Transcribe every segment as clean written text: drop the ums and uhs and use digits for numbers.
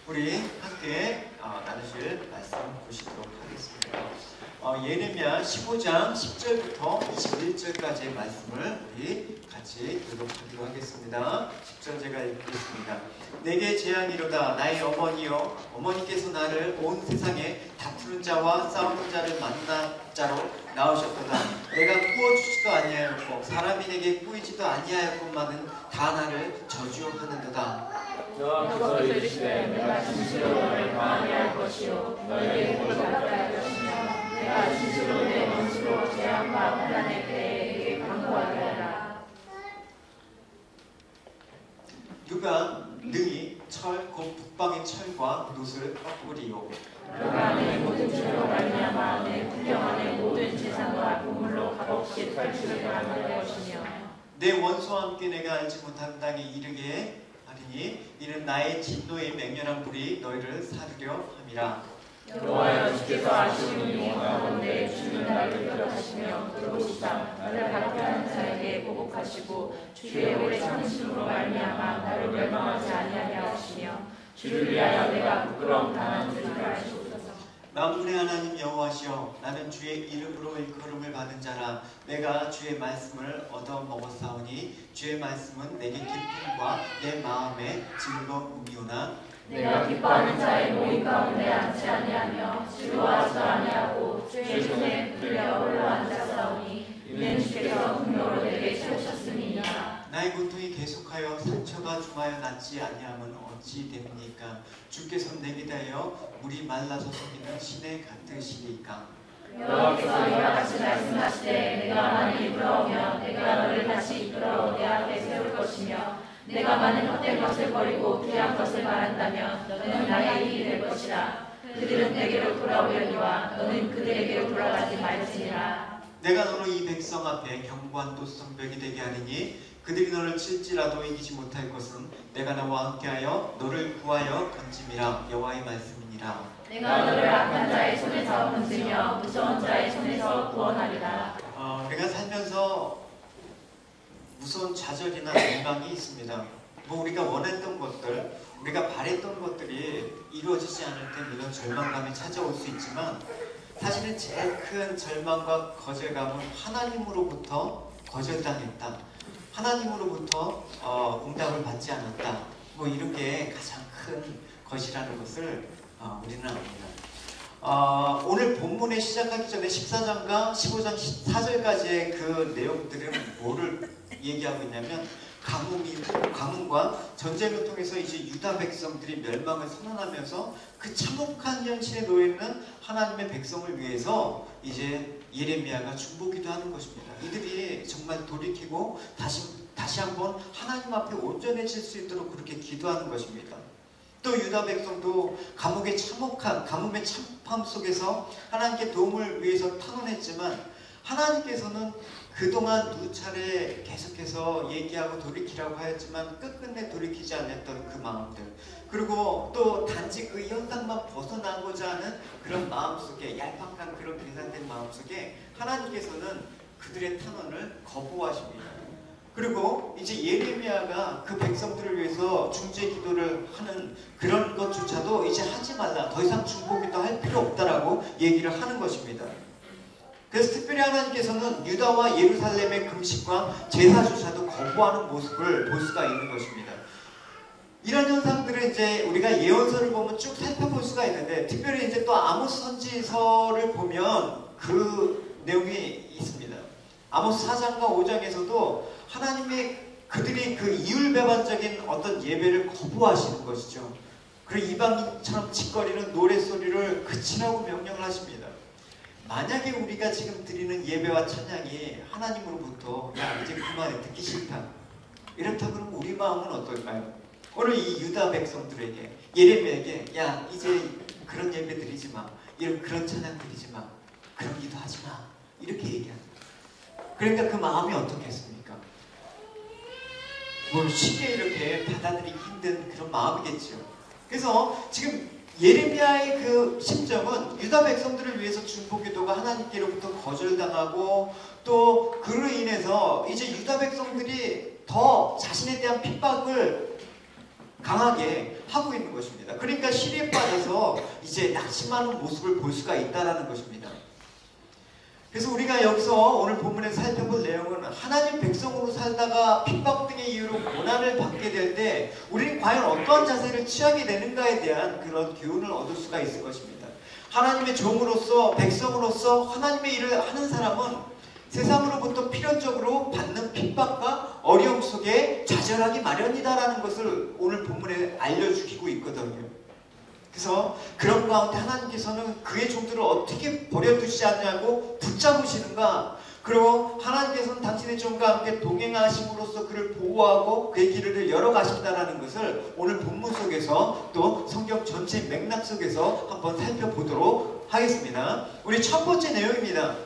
우리 함께 나누실 말씀 보시도록 하겠습니다. 예레미야 15장 10절부터 21절까지의 말씀을 우리 같이 교독하기로 하겠습니다. 10절 제가 읽겠습니다. 내게 재앙이로다 나의 어머니여, 어머니께서 나를 온 세상에 다투는 자와 싸우는 자를 만난 자로 낳으셨도다. 내가 꾸어주지도 아니하였고 사람이 내게 꾸이지도 아니하였건만은 다 나를 저주하는도다. 여호와께서 이르시되 내가 진실로 너를 강하게 할 것이요 너에게 복을 받게 할 것이며 내가 진실로 내 원수로 재앙과 환난의 때에 내게 강구하게 하라. 누가 능히 철 곧 북방의 철과 놋을 꺾으리요. 너가 내 모든 죄로 말미암아 내 구경 안의 모든 재산과 보물로 값없이 탈취를 당할 것이며 내 원수와 함께 내가 알지 못한 땅에 이르게 하리니 이는 나의 진노의 맹렬한 불이 너희를 사르려 함이라. 여호와여 주께서 아시오니 원하건대 주는 나를 기억하시며 들어오시다 나를 받게 하는 자에게 보복하시고 주의 오래 참으심으로 말미암아 나를 멸망하지 아니하게 하시며 주를 위하여 내가 부끄러움 당한 줄을 아시옵소서. 만군의 하나님 여호와시여, 나는 주의 이름으로 일컬음을 받은 자라. 내가 주의 말씀을 얻어 먹었사오니 주의 말씀은 내게 기쁨과 내 마음에 즐거움이오나 내가 기뻐하는 자의 모임 가운데 앉지 아니하며 즐거워하지도 아니하고 주의 손에 붙들려 올라앉았사오니 이는 주께서 분노로 내게 세우셨음이니라. 나의 고통이 계속하여 상처가 중하여 낫지 아니하면 어찌 됩니까? 주께서 내게 대하여 물이 말라서 섞이는 시내 같으시리까? 여호와께서 이와 같이 말씀하시되 내가 많이 부러우며 내가 너를 다시 이끌어 내 앞에 세울 것이며 내가 많은 헛된 것을 버리고 귀한 것을 말한다면 너는 나의 일이 될 것이라. 그들은 내게로 돌아오려니와 너는 그들에게로 돌아가지 말지니라. 내가 너로 이 백성 앞에 견고한 성벽이 되게 하리니 그들이 너를 칠지라도 이기지 못할 것은 내가 너와 함께하여 너를 구하여 건짐이라. 여호와의 말씀이니라. 내가 너를 악한 자의 손에서 건지며 무서운 자의 손에서 구원하리라. 우리가 살면서 무서운 좌절이나 절망이 있습니다. 우리가 원했던 것들, 우리가 바랬던 것들이 이루어지지 않을 때 이런 절망감이 찾아올 수 있지만 사실은 제일 큰 절망과 거절감은 하나님으로부터 거절당했다, 하나님으로부터 응답을 받지 않았다, 이런 게 가장 큰 것이라는 것을 우리는 압니다. 오늘 본문에 시작하기 전에 14장과 15장 14절까지의 그 내용들은 뭐를 얘기하고 있냐면 가뭄과 전쟁을 통해서 이제 유다 백성들이 멸망을 선언하면서 그 참혹한 현실에 놓여 있는 하나님의 백성을 위해서 이제 예레미야가 중보기도 하는 것입니다. 이들이 정말 돌이키고 다시 한번 하나님 앞에 온전해질 수 있도록 그렇게 기도하는 것입니다. 또 유다 백성도 가뭄의 참혹함 속에서 하나님께 도움을 위해서 탄원했지만 하나님께서는 그동안 두 차례 계속해서 얘기하고 돌이키라고 하였지만 끝끝내 돌이키지 않았던 그 마음들, 그리고 또 단지 그 현상만 벗어나고자 하는 그런 마음속에, 얄팍한 그런 계산된 마음속에 하나님께서는 그들의 탄원을 거부하십니다. 그리고 이제 예레미야가 그 백성들을 위해서 중재 기도를 하는 그런 것조차도 이제 하지 말라, 더 이상 중보기도 할 필요 없다라고 얘기를 하는 것입니다. 그래서 특별히 하나님께서는 유다와 예루살렘의 금식과 제사조차도 거부하는 모습을 볼 수가 있는 것입니다. 이런 현상들을 이제 우리가 예언서를 보면 쭉 살펴볼 수가 있는데, 특별히 이제 또 아모스 선지서를 보면 그 내용이 있습니다. 아모스 4장과 5장에서도 하나님의 그들이 그 이율배반적인 어떤 예배를 거부하시는 것이죠. 그리고 이방인처럼 짓거리는 노랫소리를 그치라고 명령을 하십니다. 만약에 우리가 지금 드리는 예배와 찬양이 하나님으로부터 야 이제 그만해, 듣기 싫다, 이렇다 그러면 우리 마음은 어떨까요? 오늘 이 유다 백성들에게, 예레미야에게 야 이제 그런 예배 드리지 마, 그런 찬양 드리지 마, 그런 기도 하지 마, 이렇게 얘기합니다. 그러니까 그 마음이 어떻겠습니까? 쉽게 이렇게 받아들이기 힘든 그런 마음이겠죠. 그래서 지금 예레미야의 그 심정은 유다 백성들을 위해서 중보기도가 하나님께로부터 거절당하고, 또 그로 인해서 이제 유다 백성들이 더 자신에 대한 핍박을 강하게 하고 있는 것입니다. 그러니까 시리에 빠져서 이제 낙심하는 모습을 볼 수가 있다는 것입니다. 그래서 우리가 여기서 오늘 본문에서 살펴볼 내용은 하나님 백성으로 살다가 핍박 등의 이유로 고난을 받게 될 때 우리는 과연 어떠한 자세를 취하게 되는가에 대한 그런 교훈을 얻을 수가 있을 것입니다. 하나님의 종으로서 백성으로서 하나님의 일을 하는 사람은 세상으로부터 필연적으로 받는 핍박과 어려움 속에 좌절하기 마련이다라는 것을 오늘 본문에 알려주고 있거든요. 그래서 그런 가운데 하나님께서는 그의 종들을 어떻게 버려두지 않냐고 붙잡으시는가, 그리고 하나님께서는 당신의 종과 함께 동행하심으로써 그를 보호하고 그의 길을 열어가신다는 것을 오늘 본문 속에서 또 성경 전체 맥락 속에서 한번 살펴보도록 하겠습니다. 우리 첫 번째 내용입니다.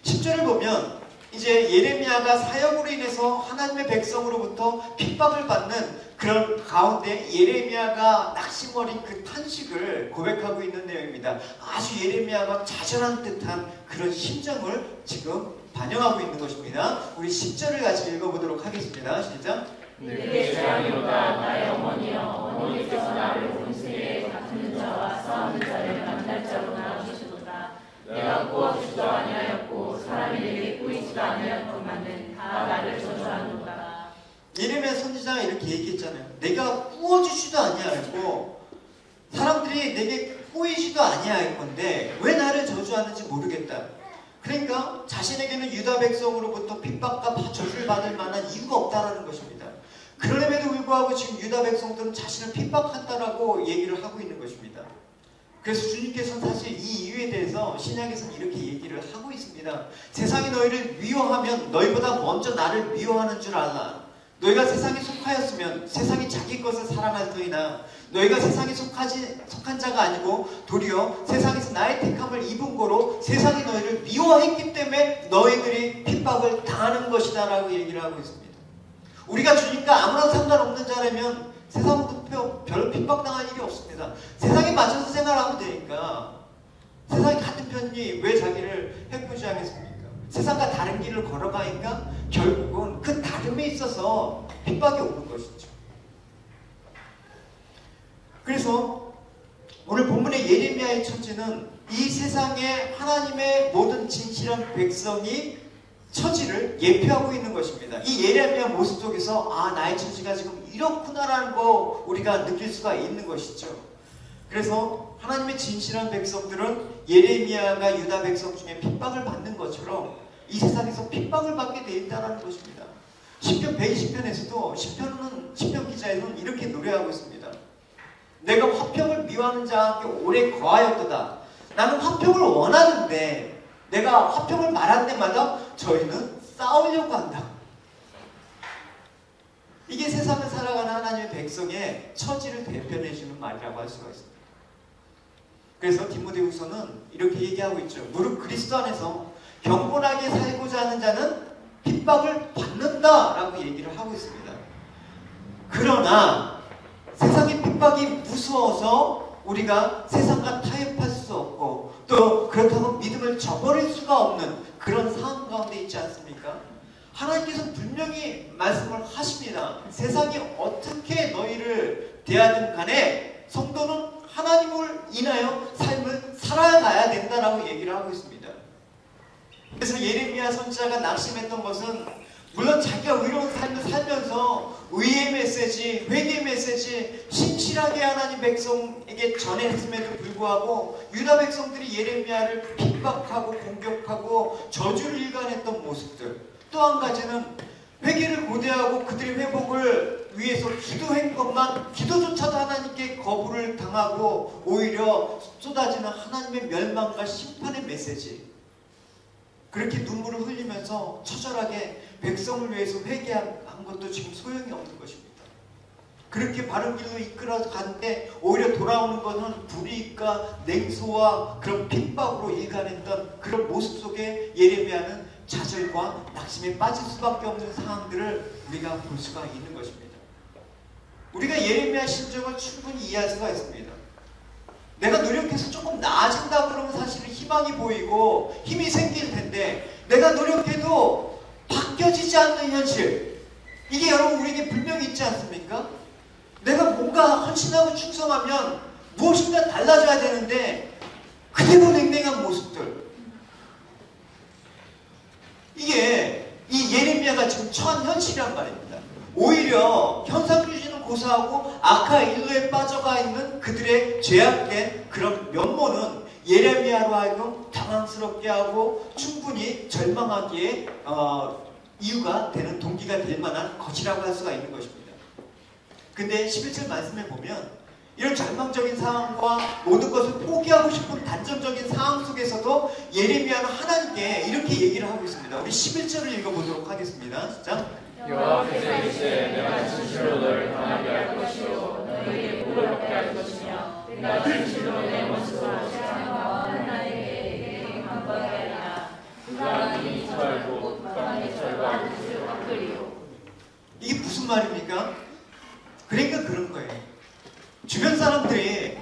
10절을 보면 이제 예레미야가 사역으로 인해서 하나님의 백성으로부터 핍박을 받는 그런 가운데 예레미야가 낙심 어린 그 탄식을 고백하고 있는 내용입니다. 아주 예레미야가 좌절한 듯한 그런 심정을 지금 반영하고 있는 것입니다. 우리 10절을 같이 읽어보도록 하겠습니다. 시작. 내게 재앙이로다. 나의 어머니여, 어머니께서 나를 본세에 같은 자와 싸우는 자를 만날 자로 나아주시도다. 내가 꾸어주지도 아니하였고 사람이 내게 꾸이지도 아니하였건만은 다 나를 저주하노라. 예레미야 선지자가 이렇게 얘기했잖아요. 내가 꾸어주지도 아니하였고 사람들이 내게 꾸이지도 아니할 건데 왜 나를 저주하는지 모르겠다. 그러니까 자신에게는 유다 백성으로부터 핍박과 저주를 받을 만한 이유가 없다라는 것입니다. 그럼에도 불구하고 지금 유다 백성들은 자신을 핍박한다라고 얘기를 하고 있는 것입니다. 그래서 주님께서는 사실 이 이유에 대해서 신약에서는 이렇게 얘기를 하고 있습니다. 세상이 너희를 미워하면 너희보다 먼저 나를 미워하는 줄 알라. 너희가 세상에 속하였으면 세상이 자기 것을 사랑할 터이나 너희가 세상에 속한 자가 아니고 도리어 세상에서 나의 택함을 입은 거로 세상이 너희를 미워했기 때문에 너희들이 핍박을 당하는 것이다 라고 얘기를 하고 있습니다. 우리가 주님과 아무런 상관없는 자라면 세상부터 별 핍박당할 일이 없습니다. 세상에 맞춰서 생활하면 되니까 세상이 같은 편이 왜 자기를 해꾸지 하겠습니까? 세상과 다른 길을 걸어가니까 결국은 그 다름에 있어서 핍박이 오는 것이죠. 그래서 오늘 본문의 예레미야의 처지는 이 세상에 하나님의 모든 진실한 백성이 처지를 예표하고 있는 것입니다. 이 예레미야 모습 속에서 나의 처지가 지금 이렇구나라는 거 우리가 느낄 수가 있는 것이죠. 그래서 하나님의 진실한 백성들은 예레미야가 유다 백성 중에 핍박을 받는 것처럼 이 세상에서 핍박을 받게 되어 있다는 것입니다. 시편 120편에서도 시편 기자에서는 이렇게 노래하고 있습니다. 내가 화평을 미워하는 자와 함께 오래 거하였도다. 나는 화평을 원하는데 내가 화평을 말할 때마다 저희는 싸우려고 한다. 이게 세상을 살아가는 하나님의 백성의 처지를 대변해주는 말이라고 할 수가 있습니다. 그래서 디모데후서는 이렇게 얘기하고 있죠. 무릇 그리스도 안에서 경건하게 살고자 하는 자는 핍박을 받는다라고 얘기를 하고 있습니다. 그러나 세상의 핍박이 무서워서 우리가 세상과 타협할 수 없고 또 그렇다고 믿음을 저버릴 수가 없는 그런 상황 가운데 있지 않습니까? 하나님께서 분명히 말씀을 하십니다. 세상이 어떻게 너희를 대하든 간에 성도는 하나님을 인하여 삶을 살아가야 된다라고 얘기를 하고 있습니다. 그래서 예레미야 선지자가 낙심했던 것은 물론 자기가 의로운 삶을 살면서 의의 메시지, 회개 메시지 신실하게 하나님 백성에게 전했음에도 불구하고 유다 백성들이 예레미야를 핍박하고 공격하고 저주를 일관했던 모습들, 또 한 가지는 회개를 고대하고 그들의 회복을 위해서 기도한 것만 기도조차도 하나님께 거부를 당하고 오히려 쏟아지는 하나님의 멸망과 심판의 메시지, 그렇게 눈물을 흘리면서 처절하게 백성을 위해서 회개한 것도 지금 소용이 없는 것입니다. 그렇게 바른 길로 이끌어가는데 오히려 돌아오는 것은 불이익과 냉소와 그런 핍박으로 일관했던 그런 모습 속에 예레미야는 좌절과 낙심에 빠질 수밖에 없는 상황들을 우리가 볼 수가 있는 것입니다. 우리가 예레미야 심정을 충분히 이해할 수가 있습니다. 내가 노력해서 조금 나아진다 그러면 사실은 희망이 보이고 힘이 생길 텐데 내가 노력해도 바뀌어지지 않는 현실, 이게 여러분 우리에게 분명히 있지 않습니까? 내가 뭔가 헌신하고 충성하면 무엇인가 달라져야 되는데 그대로 냉랭한 모습들. 이게 이 예레미야가 지금 처한 현실이란 말입니다. 오히려 현상주의는 고사하고 악화 일로에 빠져가 있는 그들의 죄악된 그런 면모는 예레미야로 하여금 당황스럽게 하고 충분히 절망하기에 이유가 되는 동기가 될 만한 것이라고 할 수가 있는 것입니다. 근데 11절 말씀에 보면 이런 절망적인 상황과 모든 것을 포기하고 싶은 단전적인 상황 속에서도 예레미야는 하나님께 이렇게 얘기를 하고 있습니다. 우리 11절을 읽어보도록 하겠습니다. 시작. 여호와께서 이르시되 내가 진실로 너를 강하게 할 것이요 너에게 복을 얻게 할 것이며 내가 진실로 내 모습으로 세상과 하나님에게 강건하게 하리라. 그가 이 철고 북방의 철과 뜻을 바꾸리요. 이게 무슨 말입니까? 그러니까 그런 거예요. 주변 사람들이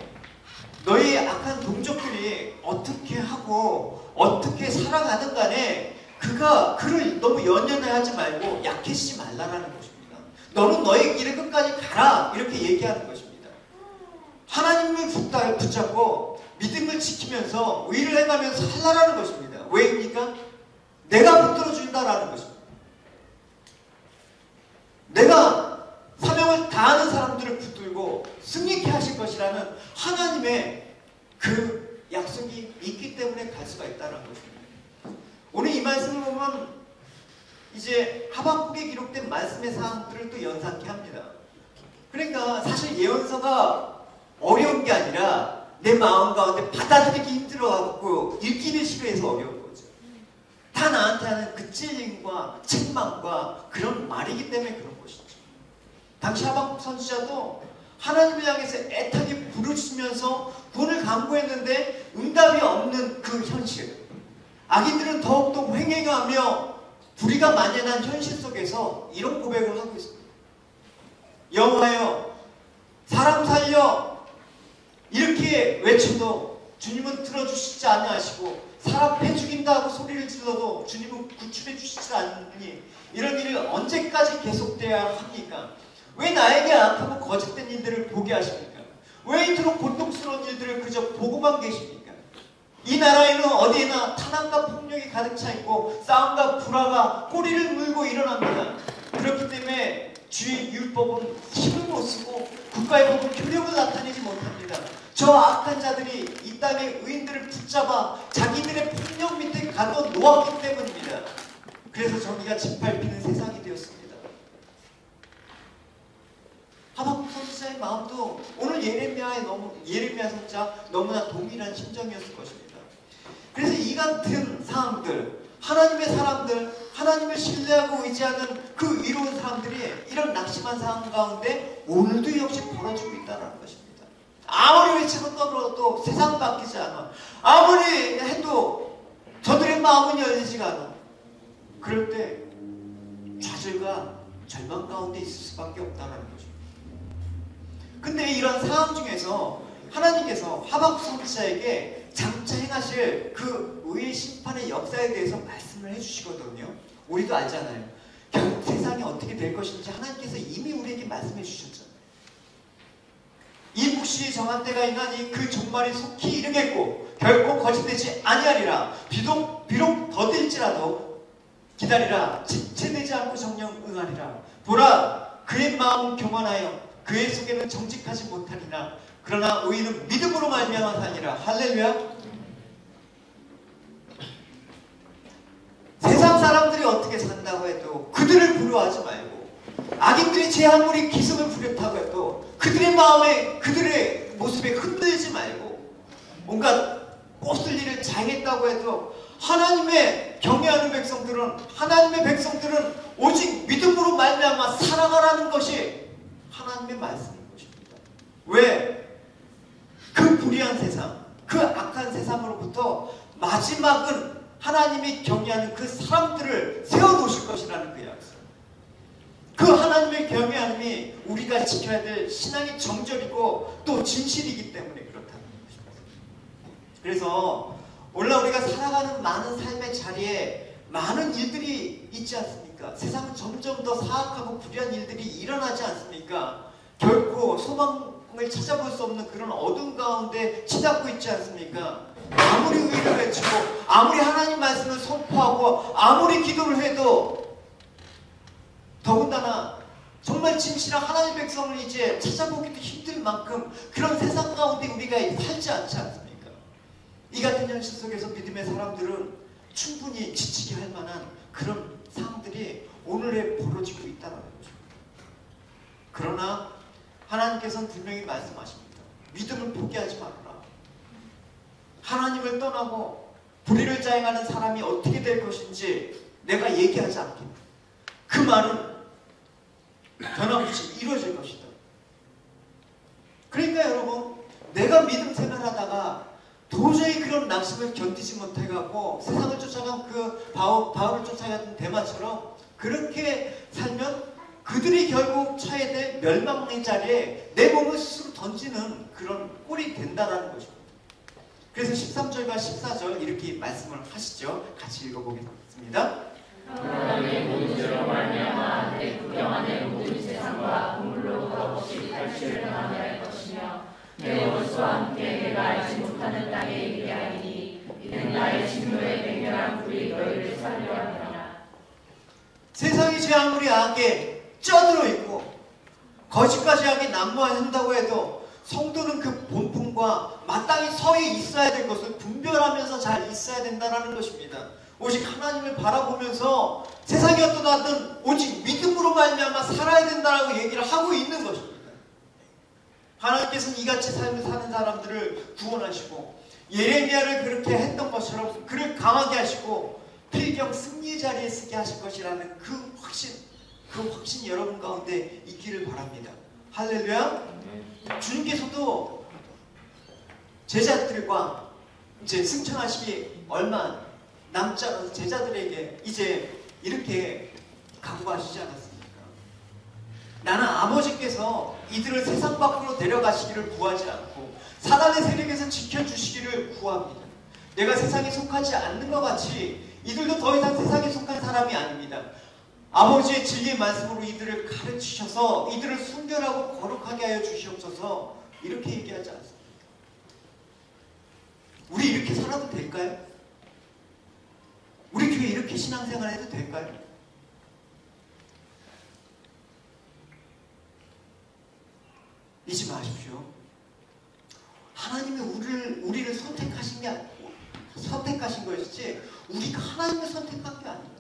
너희 악한 동족들이 어떻게 하고 어떻게 살아가든 간에 그를 너무 연연해 하지 말고 약해지지 말라라는 것입니다. 너는 너의 길을 끝까지 가라 이렇게 얘기하는 것입니다. 하나님을 붙잡고 믿음을 지키면서 의를 행하면서 살라라는 것입니다. 왜입니까? 내가 붙들어 준다라는 것입니다. 내가 사명을 다하는 사람들을 붙들고 승리케 하실 것이라는 하나님의 그 약속이 있기 때문에 갈 수가 있다는 것입니다. 오늘 이 말씀을 보면 이제 하박국에 기록된 말씀의 사항들을 또 연상케 합니다. 그러니까 사실 예언서가 어려운 게 아니라 내 마음 가운데 받아들이기 힘들어갖고 읽기를 싫어해서 어려운 거죠. 다 나한테 하는 그 찔림과 책망과 그런 말이기 때문에 그런 것이죠. 당시 하박국 선지자도 하나님을 향해서 애타게 부르짖으면서 구원을 간구했는데 응답이 없는 그 현실, 악인들은 더욱더 횡행하며 불의가 만연한 현실 속에서 이런 고백을 하고 있습니다. 여호와여 사람 살려 이렇게 외쳐도 주님은 들어주시지 아니하시고 사람 패 죽인다고 소리를 질러도 주님은 구출해 주시지 않으니 이런 일이 언제까지 계속돼야 합니까? 왜 나에게 악하고 거짓된 일들을 보게 하십니까? 왜 이토록 고통스러운 일들을 그저 보고만 계십니까? 이 나라에는 어디에나 탄압과 폭력이 가득 차 있고 싸움과 불화가 꼬리를 물고 일어납니다. 그렇기 때문에 주의 율법은 힘을 못 쓰고 국가의 법은 효력을 나타내지 못합니다. 저 악한 자들이 이 땅의 의인들을 붙잡아 자기들의 폭력 밑에 가둬 놓았기 때문입니다. 그래서 정의가 짓밟히는 세상이 되었습니다. 하박국 선지자의 마음도 오늘 예레미야 선지자 너무나 동일한 심정이었을 것입니다. 그래서 이 같은 상황들, 하나님의 사람들, 하나님을 신뢰하고 의지하는 그 위로운 사람들이 이런 낙심한 상황 가운데 오늘도 역시 벌어지고 있다는 것입니다. 아무리 외치고 떠들어도 세상 바뀌지 않아. 아무리 해도 저들의 마음은 열리지가 않아. 그럴 때 좌절과 절망 가운데 있을 수밖에 없다는 것입니다. 근데 이런 상황 중에서 하나님께서 하박국 선지자에게 장차 행하실 그 의의 심판의 역사에 대해서 말씀을 해주시거든요. 우리도 알잖아요. 결국 세상이 어떻게 될 것인지 하나님께서 이미 우리에게 말씀해 주셨잖아요. 이 묵시에 정한 때가 있나니 그 종말이 속히 이르겠고 결코 거짓되지 아니하리라. 비록 더딜지라도 기다리라. 지체되지 않고 정령 응하리라. 보라 그의 마음은 교만하여 그의 속에는 정직하지 못하리라. 그러나 의인은 믿음으로 말미암아 사니라. 할렐루야. 세상 사람들이 어떻게 산다고 해도 그들을 부러워하지 말고, 악인들이 제 아무리 기승을 부렸다고 해도 그들의 마음에 그들의 모습에 흔들지 말고, 뭔가 곱슬 일을 잘했다고 해도 하나님의 경외하는 백성들은, 하나님의 백성들은 오직 믿음으로 말미암아 살아가라는 것이 하나님의 말씀인 것입니다. 왜? 그 불의한 세상, 그 악한 세상으로부터 마지막은 하나님이 경외하는 그 사람들을 세워놓으실 것이라는 그 약속. 그 하나님의 경외함이 우리가 지켜야 될 신앙의 정절이고 또 진실이기 때문에 그렇다는 것입니다. 그래서 오늘 우리가 살아가는 많은 삶의 자리에 많은 일들이 있지 않습니까? 세상은 점점 더 사악하고 불의한 일들이 일어나지 않습니까? 결코 소망을 찾아볼 수 없는 그런 어둠 가운데 치닫고 있지 않습니까? 아무리 의를 외치고 아무리 하나님 말씀을 선포하고 아무리 기도를 해도 더군다나 정말 진실한 하나님의 백성을 이제 찾아보기도 힘들 만큼 그런 세상 가운데 우리가 살지 않지 않습니까? 이 같은 현실 속에서 믿음의 사람들은 충분히 지치게 할 만한 그런 상황들이 오늘에 벌어지고 있다는 거죠. 그러나 하나님께서는 분명히 말씀하십니다. 믿음을 포기하지 말아라. 하나님을 떠나고 불의를 자행하는 사람이 어떻게 될 것인지 내가 얘기하지 않겠다. 그 말은 변함없이 이루어질 것이다. 그러니까 여러분, 내가 믿음 생활하다가 도저히 그런 낙심을 견디지 못해가고 세상을 쫓아간 그 바울을 쫓아가던 데마처럼 그렇게 살면 그들이 결국 처해야 될 멸망의 자리에 내 몸을 스스로 던지는 그런 꼴이 된다는 것입니다. 그래서 13절과 14절 이렇게 말씀을 하시죠. 같이 읽어보겠습니다. 하나님의 모든 죄로 말미암아 내 구경 안에 모든 세상과 국물로 값없이 탈취를 당하게 할 것이며 내 원수와 함께 내가 알지 못하는 땅에 이르게 하리니 이는 나의 진노의 맹렬한 불이 너희를 살려 하리라. 세상이 제 아무리 악에 쪄들어 있고 거짓과 죄악이 난무한다고 해도 성도는 그 본품과 마땅히 서에 있어야 될 것을 분별하면서 잘 있어야 된다는 것입니다. 오직 하나님을 바라보면서 세상이 어떠하든 오직 믿음으로 말미암아 살아야 된다고 얘기를 하고 있는 것입니다. 하나님께서는 이같이 삶을 사는 사람들을 구원하시고 예레미야를 그렇게 했던 것처럼 그를 강하게 하시고 필경 승리의 자리에 서게 하실 것이라는 그 확신 여러분 가운데 있기를 바랍니다. 할렐루야. 주님께서도 제자들과 이제 승천하시기 얼마 남지 않아서 제자들에게 이제 이렇게 강구하시지 않았습니까? 나는 아버지께서 이들을 세상 밖으로 데려가시기를 구하지 않고 사단의 세력에서 지켜주시기를 구합니다. 내가 세상에 속하지 않는 것 같이 이들도 더 이상 세상에 속한 사람이 아닙니다. 아버지의 진리의 말씀으로 이들을 가르치셔서 이들을 순결하고 거룩하게 하여 주시옵소서 이렇게 얘기하지 않습니까? 우리 이렇게 살아도 될까요? 우리 교회 이렇게 신앙생활 해도 될까요? 잊지 마십시오. 하나님이 우리를 선택하신 것이지 우리가 하나님을 선택한 게 아니에요.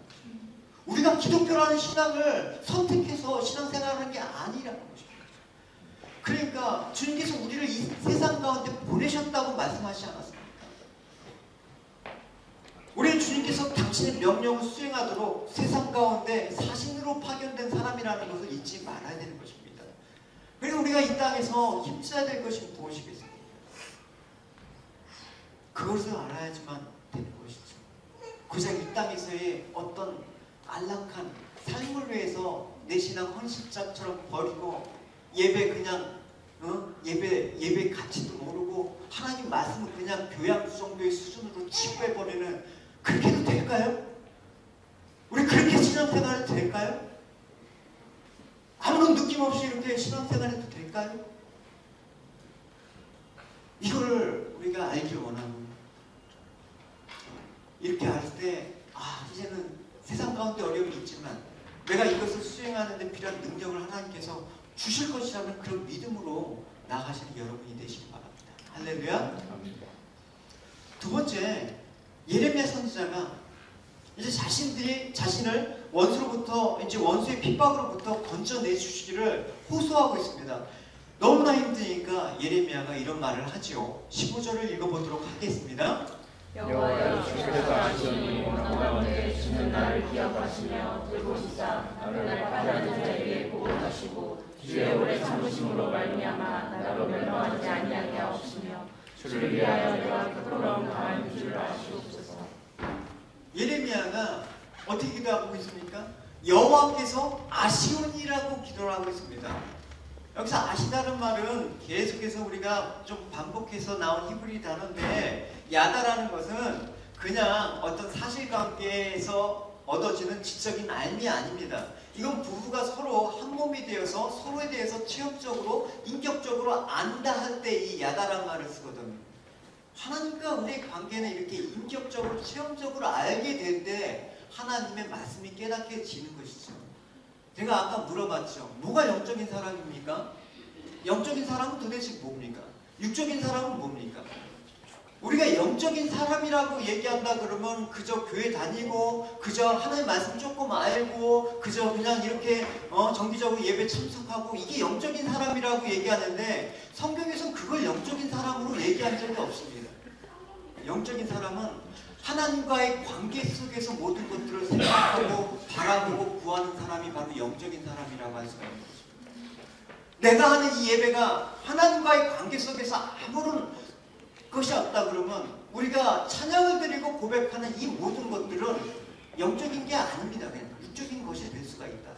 우리가 기독교라는 신앙을 선택해서 신앙생활하는 게 아니라는 것입니다. 그러니까 주님께서 우리를 이 세상 가운데 보내셨다고 말씀하시지 않았습니까? 우리는 주님께서 당신의 명령을 수행하도록 세상 가운데 사신으로 파견된 사람이라는 것을 잊지 말아야 되는 것입니다. 그래서 우리가 이 땅에서 힘써야 될 것이 무엇이겠습니까? 그것을 알아야지만 되는 것이죠. 고작 이 땅에서의 어떤 안락한 삶을 위해서 내 신앙 헌신장처럼 버리고 예배 그냥 예배 가치도 모르고 하나님 말씀을 그냥 교양 정도의 수준으로 치부해버리는 그렇게 해도 될까요? 우리 그렇게 신앙생활 해도 될까요? 아무런 느낌 없이 이렇게 신앙생활 해도 될까요? 이거를 우리가 알길 원합니다. 이렇게 알 때 이제는 세상 가운데 어려움이 있지만 내가 이것을 수행하는 데 필요한 능력을 하나님께서 주실 것이라는 그런 믿음으로 나아가시는 여러분이 되시기 바랍니다. 할렐루야. 두 번째, 예레미야 선지자가 이제 자신을 원수로부터 이제 원수의 핍박으로부터 건져내 주시기를 호소하고 있습니다. 너무나 힘드니까 예레미야가 이런 말을 하지요. 15절을 읽어보도록 하겠습니다. 여호와여 주께서 아시오니 원수 가운데 주는 나를 기억하시며 들고시사 나를 파하는 자에게 보호하시고 주의 오래 참으심으로 말미암아 나로 멸망하지 아니하게 하옵시며 주를 위하여 내가 부끄러움 당할 줄을 아시옵소서. 예레미야가 어떻게 기도하고 있습니까? 여호와께서 아시오니라고 기도를 하고 있습니다. 여기서 아시다는 말은 계속해서 우리가 좀 반복해서 나온 히브리 단어인데 야다라는 것은 그냥 어떤 사실관계에서 얻어지는 지적인 알미 아닙니다. 이건 부부가 서로 한 몸이 되어서 서로에 대해서 체험적으로 인격적으로 안다 할 때 이 야다란 말을 쓰거든요. 하나님과 우리의 관계는 이렇게 인격적으로 체험적으로 알게 될 때 하나님의 말씀이 깨닫게지는 것이죠. 제가 아까 물어봤죠. 뭐가 영적인 사람입니까? 영적인 사람은 도대체 뭡니까? 육적인 사람은 뭡니까? 우리가 영적인 사람이라고 얘기한다 그러면 그저 교회 다니고 그저 하나님 말씀 조금 알고 그저 그냥 이렇게 정기적으로 예배 참석하고 이게 영적인 사람이라고 얘기하는데 성경에서는 그걸 영적인 사람으로 얘기한 적이 없습니다. 영적인 사람은 하나님과의 관계 속에서 모든 것들을 생각하고 바라보고 구하는 사람이 바로 영적인 사람이라고 할 수가 있는 것입니다. 내가 하는 이 예배가 하나님과의 관계 속에서 아무런 것이 없다 그러면 우리가 찬양을 드리고 고백하는 이 모든 것들은 영적인 게 아닙니다. 그냥 육적인 것이 될 수가 있다.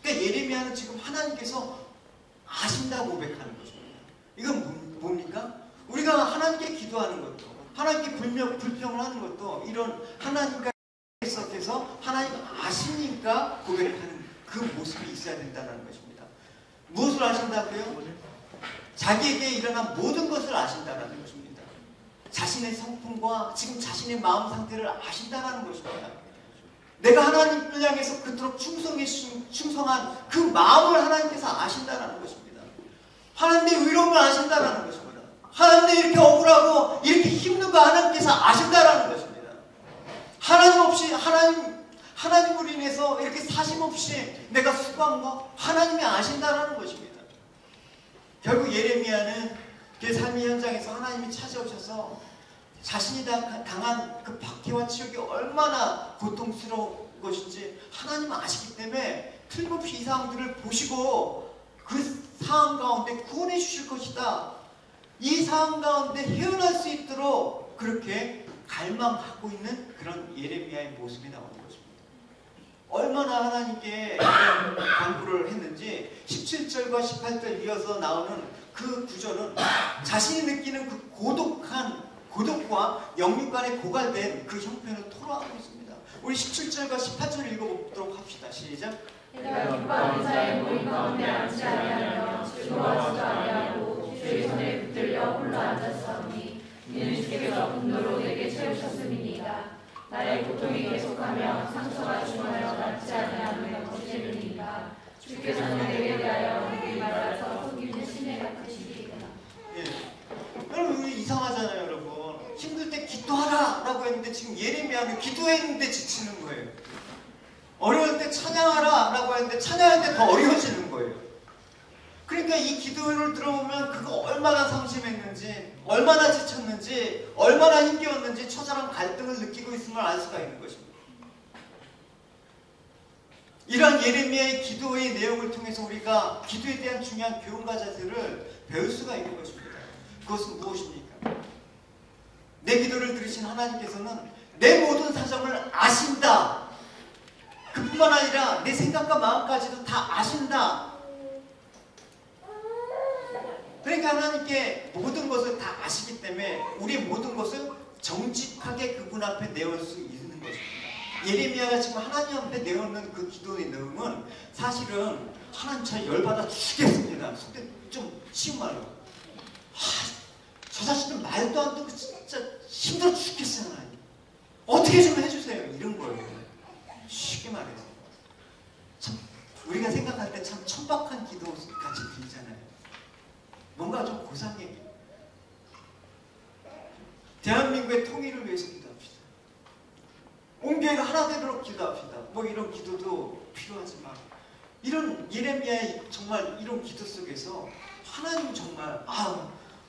그러니까 예레미야는 지금 하나님께서 아신다고 고백하는 것입니다. 이건 뭡니까? 우리가 하나님께 기도하는 것도 하나님께 불평을 하는 것도 이런 하나님과 계속해서 하나님 아시니까 고백하는 그 모습이 있어야 된다는 것입니다. 무엇을 아신다고요? 자기에게 일어난 모든 것을 아신다는 것입니다. 자신의 성품과 지금 자신의 마음 상태를 아신다는 것입니다. 내가 하나님을 향해서 그토록 충성한 그 마음을 하나님께서 아신다는 것입니다. 하나님의 의로움을 아신다는 것입니다. 하나님의 이렇게 억울하고 이렇게 힘든 거 하나님께서 아신다는 것입니다. 하나님 없이 하나님으로 인해서 이렇게 사심 없이 내가 수고한 거 하나님이 아신다는 것입니다. 결국 예레미야는 그 삶의 현장에서 하나님이 찾아오셔서 자신이 당한 그 박해와 치욕이 얼마나 고통스러운 것인지 하나님 아시기 때문에 틀림없이 이 상황들을 보시고 그 상황 가운데 구원해 주실 것이다. 이 상황 가운데 헤어날 수 있도록 그렇게 갈망하고 있는 그런 예레미야의 모습이 나오는 것입니다. 얼마나 하나님께 간구를 했는지 17절과 18절 이어서 나오는 그 구절은 자신이 느끼는 그 고독과 영육 간에 고갈된 그 형편을 토로하고 있습니다. 우리 17절과 18절을 읽어보도록 합시다. 시작. 내가 기뻐하는 자의 모임 가운데 앉지 아니하며 즐거워하지도 아니하고 주의 손에 붙들려 홀로 앉았사오니 이는 주께서 분노로 내게 채우셨음이니이다. 나의 고통이 계속하며 상처가 중하여 낫지 아니하며 거칠으니이다. 주께서는 내게 대하여 내게 말하서 속이는 신의 같으시리이다. 여러분 우리 이상하잖아요. 여러분 힘들 때 기도하라 라고 했는데 지금 예레미야는 기도했는데 지치는 거예요. 어려울 때 찬양하라 라고 했는데 찬양할 때 더 어려워지는 거예요. 그러니까 이 기도를 들어보면 그거 얼마나 상심했는지 얼마나 지쳤는지 얼마나 힘겨웠는지 처절한 갈등을 느끼고 있음을 알 수가 있는 것입니다. 이러한 예레미야의 기도의 내용을 통해서 우리가 기도에 대한 중요한 교훈과 자세를 배울 수가 있는 것입니다. 그것은 무엇입니까? 내 기도를 들으신 하나님께서는 내 모든 사정을 아신다. 그뿐만 아니라 내 생각과 마음까지도 다 아신다. 그러니까 하나님께 모든 것을 다 아시기 때문에 우리의 모든 것을 정직하게 그분 앞에 내올 수 있는 것입니다. 예레미야가 지금 하나님 앞에 내놓는 그 기도의 내용은 사실은 하나님 참 열받아 죽겠습니다. 속대 좀 쉬운 말로 저 자식은 말도 안 듣고 진짜 힘들어 죽겠어요. 하나님 어떻게 좀 해주세요. 이런 거예요. 쉽게 말해서 참 우리가 생각할 때 참 천박한 기도 같이 들리잖아요. 뭔가 좀 고상해. 대한민국의 통일을 위해서 기도합시다. 온 교회가 하나 되도록 기도합시다. 뭐 이런 기도도 필요하지만 이런 예레미야의 정말 이런 기도 속에서 하나님 정말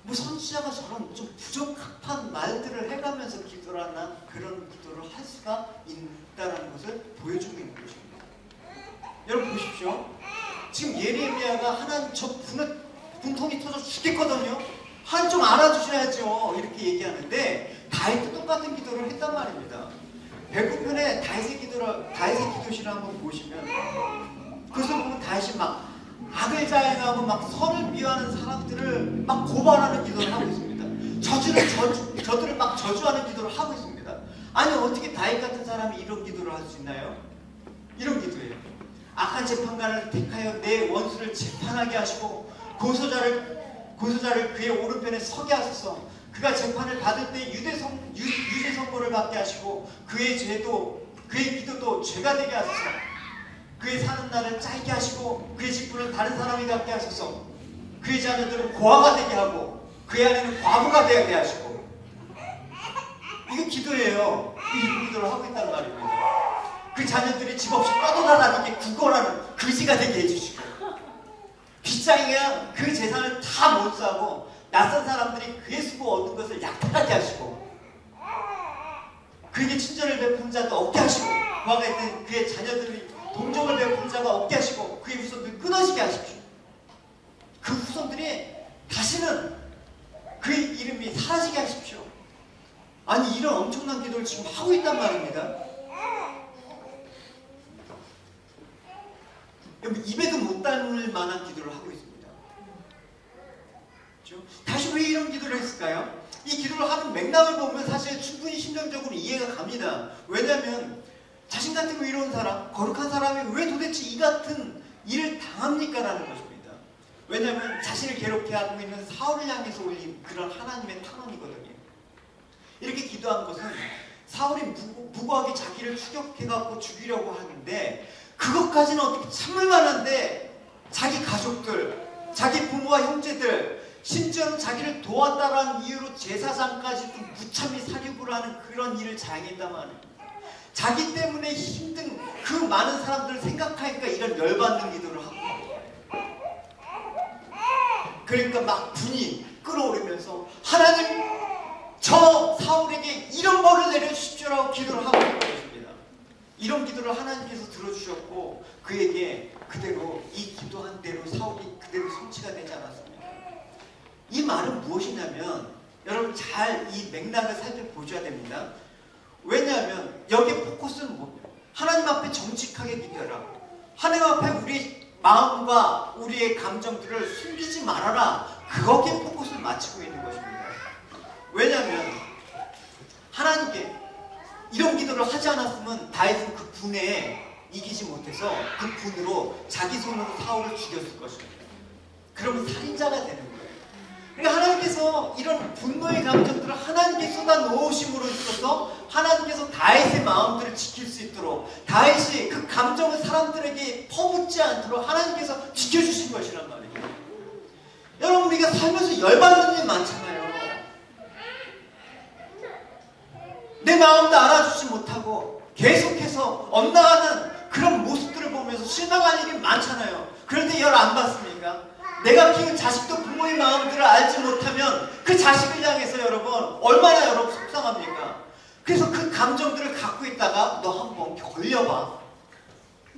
뭐 선지자가 저런 좀 부적합한 말들을 해가면서 기도를 하나 그런 기도를 할 수가 있다는 것을 보여주고 있는 것입니다. 여러분 보십시오. 지금 예레미야가 하나님 저 분통이 터져 죽겠거든요. 하나님 좀 알아주셔야죠. 이렇게 얘기하는데 다윗도 똑같은 기도를 했단 말입니다. 백구편에 다윗의 기도시를 한번 보시면 그것을 보면 다윗이 막 악을 자행하고 막 선을 비하하는 사람들을 막 고발하는 기도를 하고 있습니다. 저들을 막 저주하는 기도를 하고 있습니다. 아니 어떻게 다윗 같은 사람이 이런 기도를 할 수 있나요? 이런 기도예요. 악한 재판관을 택하여 내 원수를 재판하게 하시고 고소자를 그의 오른편에 서게 하소서. 그가 재판을 받을 때 유죄 선고를 받게 하시고 그의 기도도 죄가 되게 하소서. 그의 사는 날을 짧게 하시고 그의 직분을 다른 사람이 갖게 하소서. 그의 자녀들은 고아가 되게 하고 그의 아내는 과부가 되게 하시고. 이게 기도예요. 이 기도를 하고 있단 말입니다. 그 자녀들이 집 없이 떠돌아다니게 구걸하는 그지가 되게 해주시고, 빚장이야 그 재산을 다 못 사고 낯선 사람들이 그의 수고 얻은 것을 약탈하게 하시고, 그에게 친절을 베푼 자도 없게 하시고, 그와 같은 그의 자녀들이 동정을 베푼 자가 없게 하시고, 그의 후손들 끊어지게 하십시오. 그 후손들이 다시는 그의 이름이 사라지게 하십시오. 아니 이런 엄청난 기도를 지금 하고 있단 말입니다. 여러분 입에도 못 담을 만한 기도를 하고 있습니다. 그렇죠? 다시 왜 이런 기도를 했을까요? 이 기도를 하는 맥락을 보면 사실 충분히 심정적으로 이해가 갑니다. 왜냐하면 자신 같은 의로운 사람, 거룩한 사람이 왜 도대체 이 같은 일을 당합니까? 라는 것입니다. 왜냐하면 자신을 괴롭게 하고 있는 사울을 향해서 올린 그런 하나님의 탄원이거든요. 이렇게 기도한 것은 사울이 무고하게 자기를 추격해갖고 죽이려고 하는데, 그것까지는 어떻게 참을 만한데 자기 가족들, 자기 부모와 형제들, 심지어는 자기를 도왔다라는 이유로 제사장까지도 무참히 살육을 하는 그런 일을 자행했단 말이에요. 자기 때문에 힘든 그 많은 사람들을 생각하니까 이런 열받는 기도를 하고, 그러니까 막 분이 끓어오르면서 하나님 저 사울에게 이런 벌을 내려주십시오라고 기도를 하고 있는 것입니다. 이런 기도를 하나님께서 들어주셨고 그에게 그대로 이 기도한 대로 사울이 그대로 성취가 되지 않았습니다. 이 말은 무엇이냐면, 여러분 잘 이 맥락을 살펴보셔야 됩니다. 왜냐하면 여기에 포커스는 뭐예요? 하나님 앞에 정직하게 기도하라. 하나님 앞에 우리 마음과 우리의 감정들을 숨기지 말아라. 거기에 포커스를 맞추고 있는 것입니다. 왜냐하면 하나님께 이런 기도를 하지 않았으면 다윗은 그 분에 이기지 못해서 그 분으로 자기 손으로 사울을 죽였을 것입니다. 그러면 살인자가 되는 거예요. 그러니까 하나님께서 이런 분노의 감정들을 하나님께 쏟아 놓으심으로 있어서 하나님께서 다윗의 마음들을 지킬 수 있도록, 다윗이 그 감정을 사람들에게 퍼붓지 않도록 하나님께서 지켜주신 것이란 말이에요. 여러분 우리가 살면서 열받는 일 많잖아요. 내 마음도 알아주지 못하고 계속해서 엇나가는 그런 모습들을 보면서 실망하는 일이 많잖아요. 그럴 때 열 안 받습니까? 내가 키운 자식도 부모의 마음들을 알지 못하면 그 자식을 향해서 여러분 얼마나 여러분 속상합니까? 그래서 그 감정들을 갖고 있다가 너 한번 걸려봐,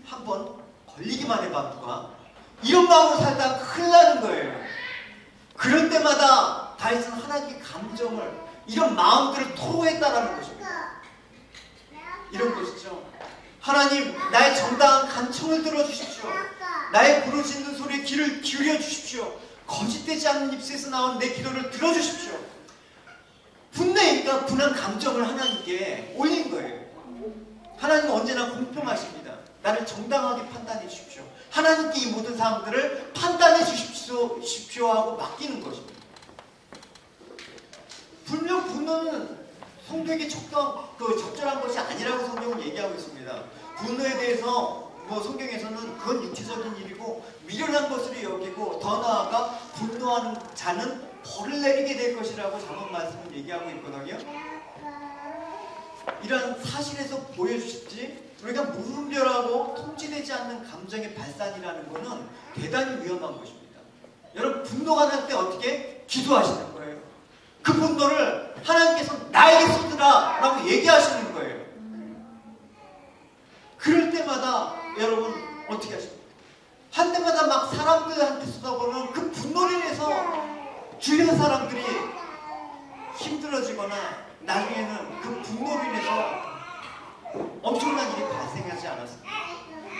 한번 걸리기만 해봐 누가, 이런 마음으로 살다가 큰일 나는 거예요. 그럴 때마다 다윗은 하나님의 감정을, 이런 마음들을 토로했다라는 것입니다. 이런 것이죠. 하나님 나의 정당한 간청을 들어주십시오. 나의 부르짖는 소리에 귀를 기울여 주십시오. 거짓되지 않는 입술에서 나온 내 기도를 들어주십시오. 분내니까 분한 감정을 하나님께 올린 거예요. 하나님은 언제나 공평하십니다. 나를 정당하게 판단해 주십시오. 하나님께 이 모든 사항들을 판단해 주십시오 하고 맡기는 것입니다. 분명 분노는 성도에게 적절한 것이 아니라고 성경은 얘기하고 있습니다. 분노에 대해서 성경에서는 그건 육체적인 일이고 미련한 것으로 여기고, 더 나아가 분노하는 자는 벌을 내리게 될 것이라고 작은 말씀을 얘기하고 있거든요. 이러한 사실에서 보여주십지, 우리가 무분별하고 통제되지 않는 감정의 발산이라는 것은 대단히 위험한 것입니다. 여러분 분노가 날 때 어떻게 기도하시는 거예요? 그 분노를 하나님께서 나에게 쏟으라 라고 얘기하시는 거예요. 그럴 때마다 여러분 어떻게 하십니까? 한 때마다 막 사람들한테 쏟아보는 그 분노를 인해서 주변 사람들이 힘들어지거나 나중에는 그 분노로 인해서 엄청난 일이 발생하지 않았습니다.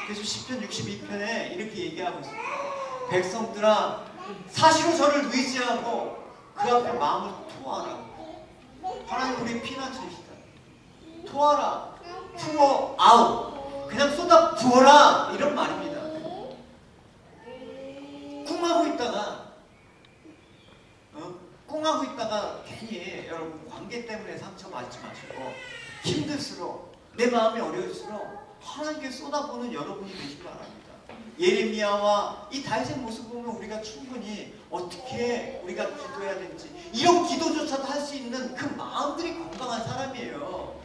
그래서 시편 62편에 이렇게 얘기하고 있습니다. 백성들아 사시로 저를 의지하고 그 앞에 마음을 토하라. 하나님 우리의 피난처이시다. 토하라. pour out. 그냥 쏟아 부어라. 이런 말입니다. 꿍하고 있다가 꿍하고 있다가 괜히 여러분 관계 때문에 상처받지 마시고 힘들수록 내 마음이 어려울수록 하나님께 쏟아부는 여러분이 되시기 바랍니다. 예레미야와 이 다윗의 모습을 보면 우리가 충분히 어떻게 우리가 기도해야 되는지 이런 기도조차도 할 수 있는 그 마음들이 건강한 사람이에요.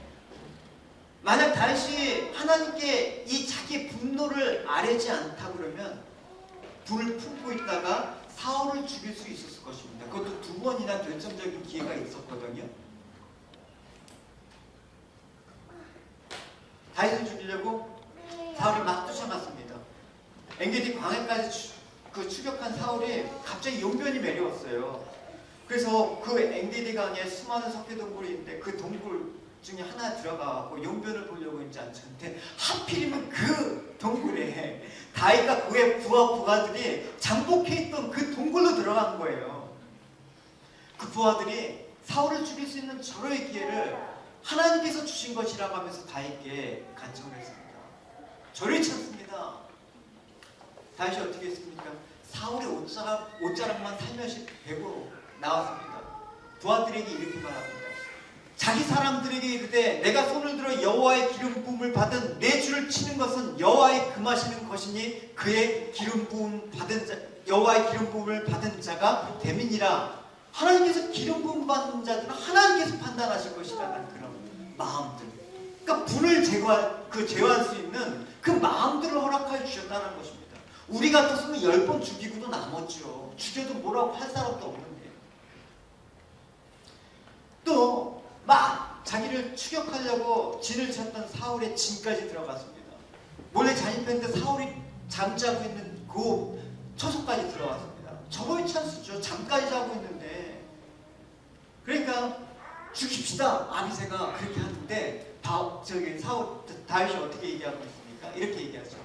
만약 다윗이 하나님께 이 자기 분노를 아뢰지 않다 그러면 불을 품고 있다가 사울을 죽일 수 있었을 것입니다. 그것도 2번이나 결정적인 기회가 있었거든요. 다윗을 죽이려고 사울이 막 쫓아갔습니다. 엔게디 광야까지 추격한 사울이 갑자기 용변이 매려웠어요. 그래서 그 엔게디 강에 수많은 석회동굴이 있는데 그 동굴 중에 하나 들어가고 용변을 보려고 이제 앉혔는데 하필이면 그 동굴에 다윗과 그의 부하들이 잠복해 있던 그 동굴로 들어간 거예요. 그 부하들이 사울을 죽일 수 있는 절호의 기회를 하나님께서 주신 것이라고 하면서 다윗께 간청을 했습니다. 절호의 찬스입니다. 다윗이 어떻게 했습니까? 사울의 옷자락만 살며시 베고 나왔습니다. 부하들에게 이렇게 말합니다. 자기 사람들에게 이르되 내가 손을 들어 여호와의 기름 부음을 받은 내 주를 치는 것은 여호와의 금하시는 것이니 그의 기름 부음 받은 자 여호와의 기름 부음을 받은 자가 됨이니라. 하나님께서 기름 부음 받은 자들은 하나님께서 판단하실 것이라는 그런 마음들. 그러니까 분을 제어할 수 있는 그 마음들을 허락해 주셨다는 것입니다. 우리 같았으면 10번 죽이고도 남았죠. 죽여도 뭐라고 할 사람도 없는데. 또 막 자기를 추격하려고 진을 쳤던 사울의 진까지 들어갔습니다. 몰래 잠입했는데 사울이 잠자고 있는 그 초소까지 들어갔습니다. 저거의 찬스죠. 잠까지 자고 있는데. 그러니까 죽입시다. 아비새가 그렇게 하는데 다윗이 어떻게 얘기하고 있습니까? 이렇게 얘기하죠.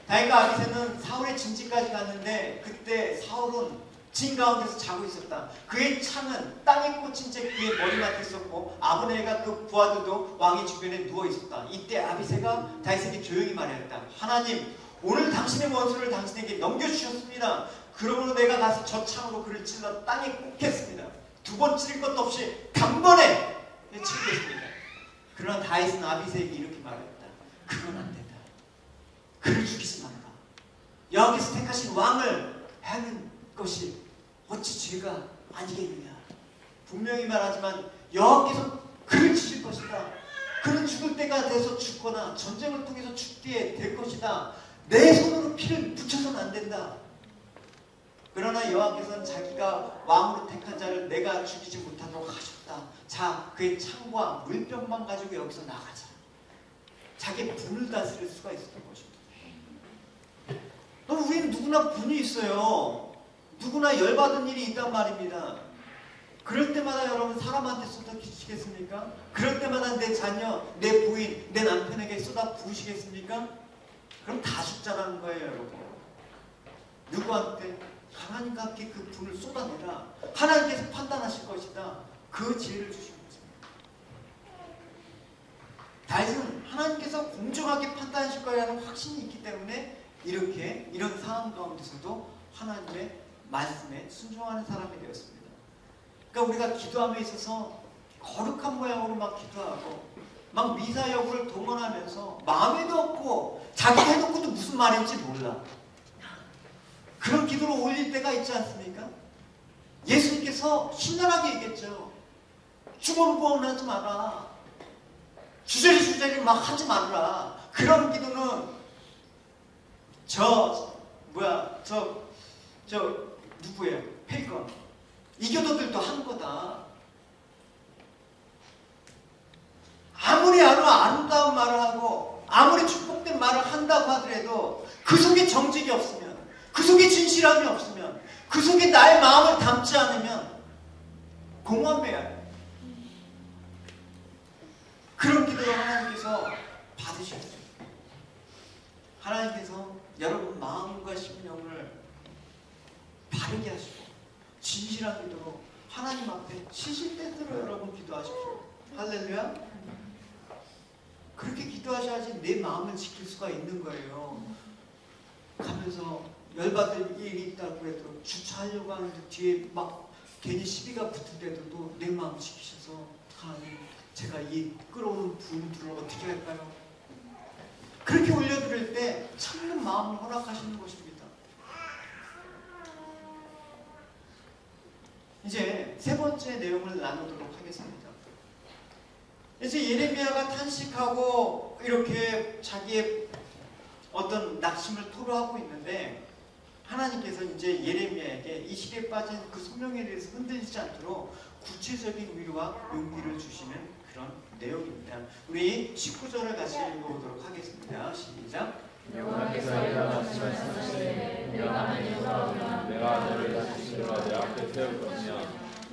다윗과 아비새는 사울의 진지까지 갔는데 그때 사울은 진 가운데서 자고 있었다. 그의 창은 땅에 꽂힌 채 그의 머리맡에 있었고 아브넬과 그 부하들도 왕의 주변에 누워 있었다. 이때 아비새가 다윗에게 조용히 말했다. 하나님, 오늘 당신의 원수를 당신에게 넘겨주셨습니다. 그러므로 내가 가서 저 창으로 그를 찔러 땅에 꽂겠습니다. 2번 찌를 것도 없이 단번에 치겠습니다. 그러나 다윗은 아비새에게 이렇게 말했다. 그건 안 된다. 그를 죽이지 말라. 여호와께서 택하신 왕을 하는 것이 어찌 죄가 아니겠느냐. 분명히 말하지만 여호와께서 그를 치실 것이다. 그는 죽을 때가 돼서 죽거나 전쟁을 통해서 죽게 될 것이다. 내 손으로 피를 묻혀서는 안 된다. 그러나 여호와께서는 자기가 왕으로 택한 자를 내가 죽이지 못하도록 하셨다. 자, 그의 창과 물병만 가지고 여기서 나가자. 자기 분을 다스릴 수가 있었던 것입니다. 우리는 누구나 분이 있어요. 누구나 열받은 일이 있단 말입니다. 그럴 때마다 여러분 사람한테 쏟아주시겠습니까? 그럴 때마다 내 자녀, 내 부인, 내 남편에게 쏟아 부으시겠습니까? 그럼 다 죽자라는 거예요, 여러분. 누구한테? 하나님과 함께 그 분을 쏟아내라. 하나님께서 판단하실 것이다. 그 지혜를 주신 것입니다. 다윗은 하나님께서 공정하게 판단하실 거라는 확신이 있기 때문에 이런 상황 가운데서도 하나님의 말씀에 순종하는 사람이 되었습니다. 그러니까 우리가 기도함에 있어서 거룩한 모양으로 막 기도하고 막 미사여구를 동원하면서 마음에도 없고 자기 해놓고도 무슨 말인지 몰라. 그런 기도를 올릴 때가 있지 않습니까? 예수님께서 신랄하게 얘기했죠. 주번부원하지 마라. 주저리 막 하지 말라. 그런 기도는 누구예요? 페이건. 이 교도들도 한 거다. 아무리 아름다운 말을 하고 아무리 축복된 말을 한다고 하더라도 그 속에 정직이 없으면, 그 속에 진실함이 없으면, 그 속에 나의 마음을 담지 않으면 공허해야 해. 그런 기도를 하나님께서 받으셨어요. 하나님께서 여러분 마음과 심령을 바르게 하시고 진실한 기도로 하나님 앞에 치실 때대로 여러분 기도하십시오. 할렐루야. 그렇게 기도하셔야지 내 마음을 지킬 수가 있는 거예요. 가면서 열받을 일이 있다고 해도 주차하려고 하는데 뒤에 막 괜히 시비가 붙은데도 내 마음 지키셔서 하나님 제가 이 끌어오는 분들을 어떻게 할까요? 그렇게 올려드릴 때 참는 마음을 허락하시는 것입니다. 이제 세 번째 내용을 나누도록 하겠습니다. 이제 예레미야가 탄식하고 이렇게 자기의 어떤 낙심을 토로하고 있는데 하나님께서 이제 예레미야에게 이 시대에 빠진 그 소명에 대해서 흔들리지 않도록 구체적인 위로와 용기를 주시는 그런 내용입니다. 우리 19절을 같이 읽어보도록 하겠습니다. 시작. 여호와께서 이와 같이 말씀하시되 내가 만일 돌아오면 내가 너를 다시 들어 내 앞에 세울 것이며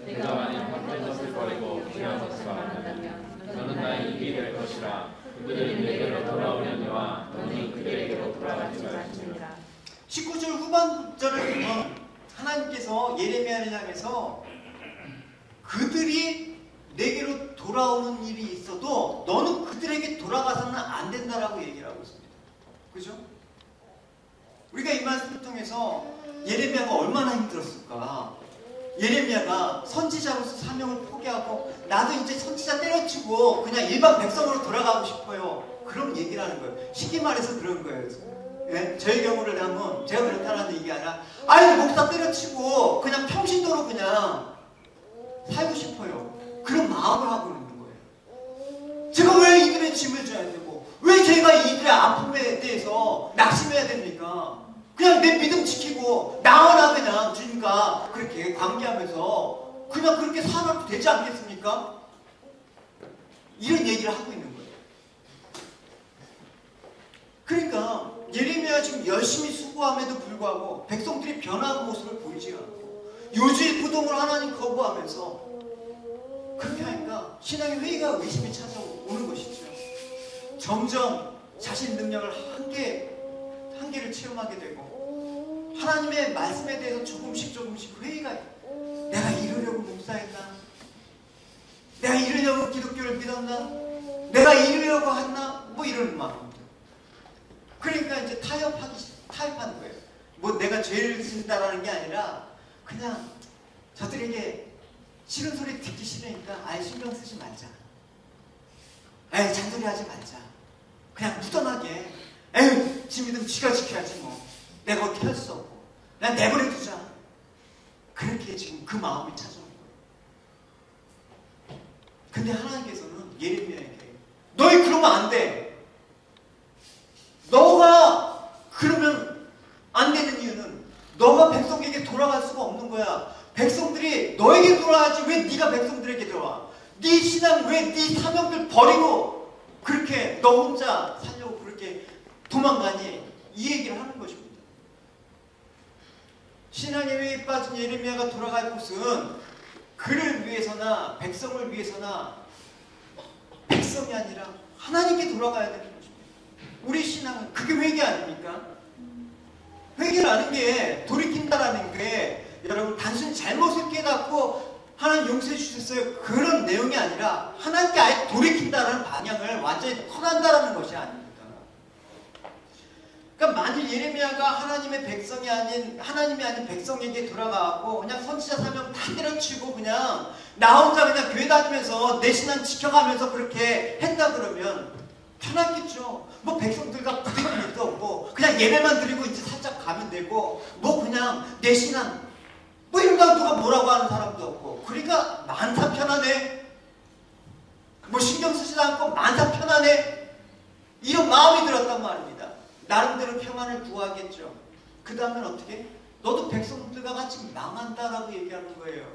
내가 만일 헛된 것을 버리고 귀한 것을 말한다면 너는 나의 입이 될 것이라. 그들이 내게로 돌아오려니와 너는 그들에게로 돌아가지 말지니라. 19절 후반절을 보면 하나님께서 예레미야를 향해서 그들이 내게로 돌아오는 일이 있어도 너는 그들에게 돌아가서는 안 된다라고 얘기를 하고 있습니다. 그죠? 우리가 이 말씀을 통해서 예레미야가 얼마나 힘들었을까? 예레미야가 선지자로서 사명을 포기하고 나도 이제 선지자 때려치고 그냥 일반 백성으로 돌아가고 싶어요. 그런 얘기를 하는 거예요. 쉽게 말해서 그런 거예요. 예? 저의 경우를 하면 제가 그렇다는 얘기 아니라 아유 목사 때려치고 그냥 평신도로 그냥 살고 싶어요. 그런 마음을 하고 있는 거예요. 제가 왜 이들의 짐을 져야 되고 왜 제가 이들의 아픔에 대해서 낙심해야 됩니까? 그냥 내 믿음 지키고 나와나 그냥 주님과 그렇게 관계하면서 그냥 그렇게 살아도 되지 않겠습니까? 이런 얘기를 하고 있는 거예요. 그러니까 예레미야 지금 열심히 수고함에도 불구하고 백성들이 변화한 모습을 보이지 않고 요주의 부동을 하나님 거부하면서 그렇게 하니까 신앙의 회의가 의심이 찾아오는 것이죠. 점점 자신 능력을 한계를 체험하게 되고 하나님의 말씀에 대해서 조금씩 회의가 내가 이러려고 목사했나? 내가 이러려고 기독교를 믿었나? 내가 이러려고 했나? 뭐 이런 마음입니다. 그러니까 이제 타협하는 거예요. 뭐 내가 죄를 짓는다라는 게 아니라 그냥 저들에게 싫은 소리 듣기 싫으니까 아예 신경 쓰지 말자. 에이 잔소리 하지 말자. 그냥 무던하게 에휴 지 믿음 쥐가 지켜야지 뭐. 내가 어떻게 할 수 없고 그냥 내버려 두자. 그렇게 지금 그 마음이 찾아오는 거예요. 근데 하나님께서는 예레미야에게 너희 그러면 안 돼. 너가 그러면 안 되는 이유는 너가 백성에게 돌아갈 수가 없는 거야. 백성들이 너에게 돌아가지 왜 네가 백성들에게 돌아와? 네 신앙 왜 네 사명들 버리고 그렇게 너 혼자 살려고 그렇게 도망가니? 이 얘기를 하는 것입니다. 신앙의 회의에 빠진 예레미야가 돌아갈 곳은 그를 위해서나 백성을 위해서나 백성이 아니라 하나님께 돌아가야 되는 것입니다. 우리 신앙은 그게 회개 아닙니까? 회개라는 게 돌이킨다라는 게 여러분 단순히 잘못을 깨닫고 하나님 용서해 주셨어요 그런 내용이 아니라 하나님께 아예 돌이킨다라는 방향을 완전히 떠난다라는 것이 아닙니다. 그러니까 만일 예레미야가 하나님의 백성이 아닌 하나님이 아닌 백성에게 돌아가고 그냥 선지자 사명 다 때려치고 그냥 나 혼자 그냥 교회 다니면서 내 신앙 지켜가면서 그렇게 했다 그러면 편하겠죠. 뭐 백성들과 부딪힐 일도 없고 그냥 예배만 드리고 이제 살짝 가면 되고 뭐 그냥 내 신앙 뭐 이런다고 누가 뭐라고 하는 사람도 없고 그러니까 만사 편하네. 뭐 신경 쓰지도 않고 만사 편하네. 이런 마음이 들었단 말입니다. 나름대로 평안을 구하겠죠. 그 다음엔 어떻게? 너도 백성들과 같이 망한다라고 얘기하는 거예요.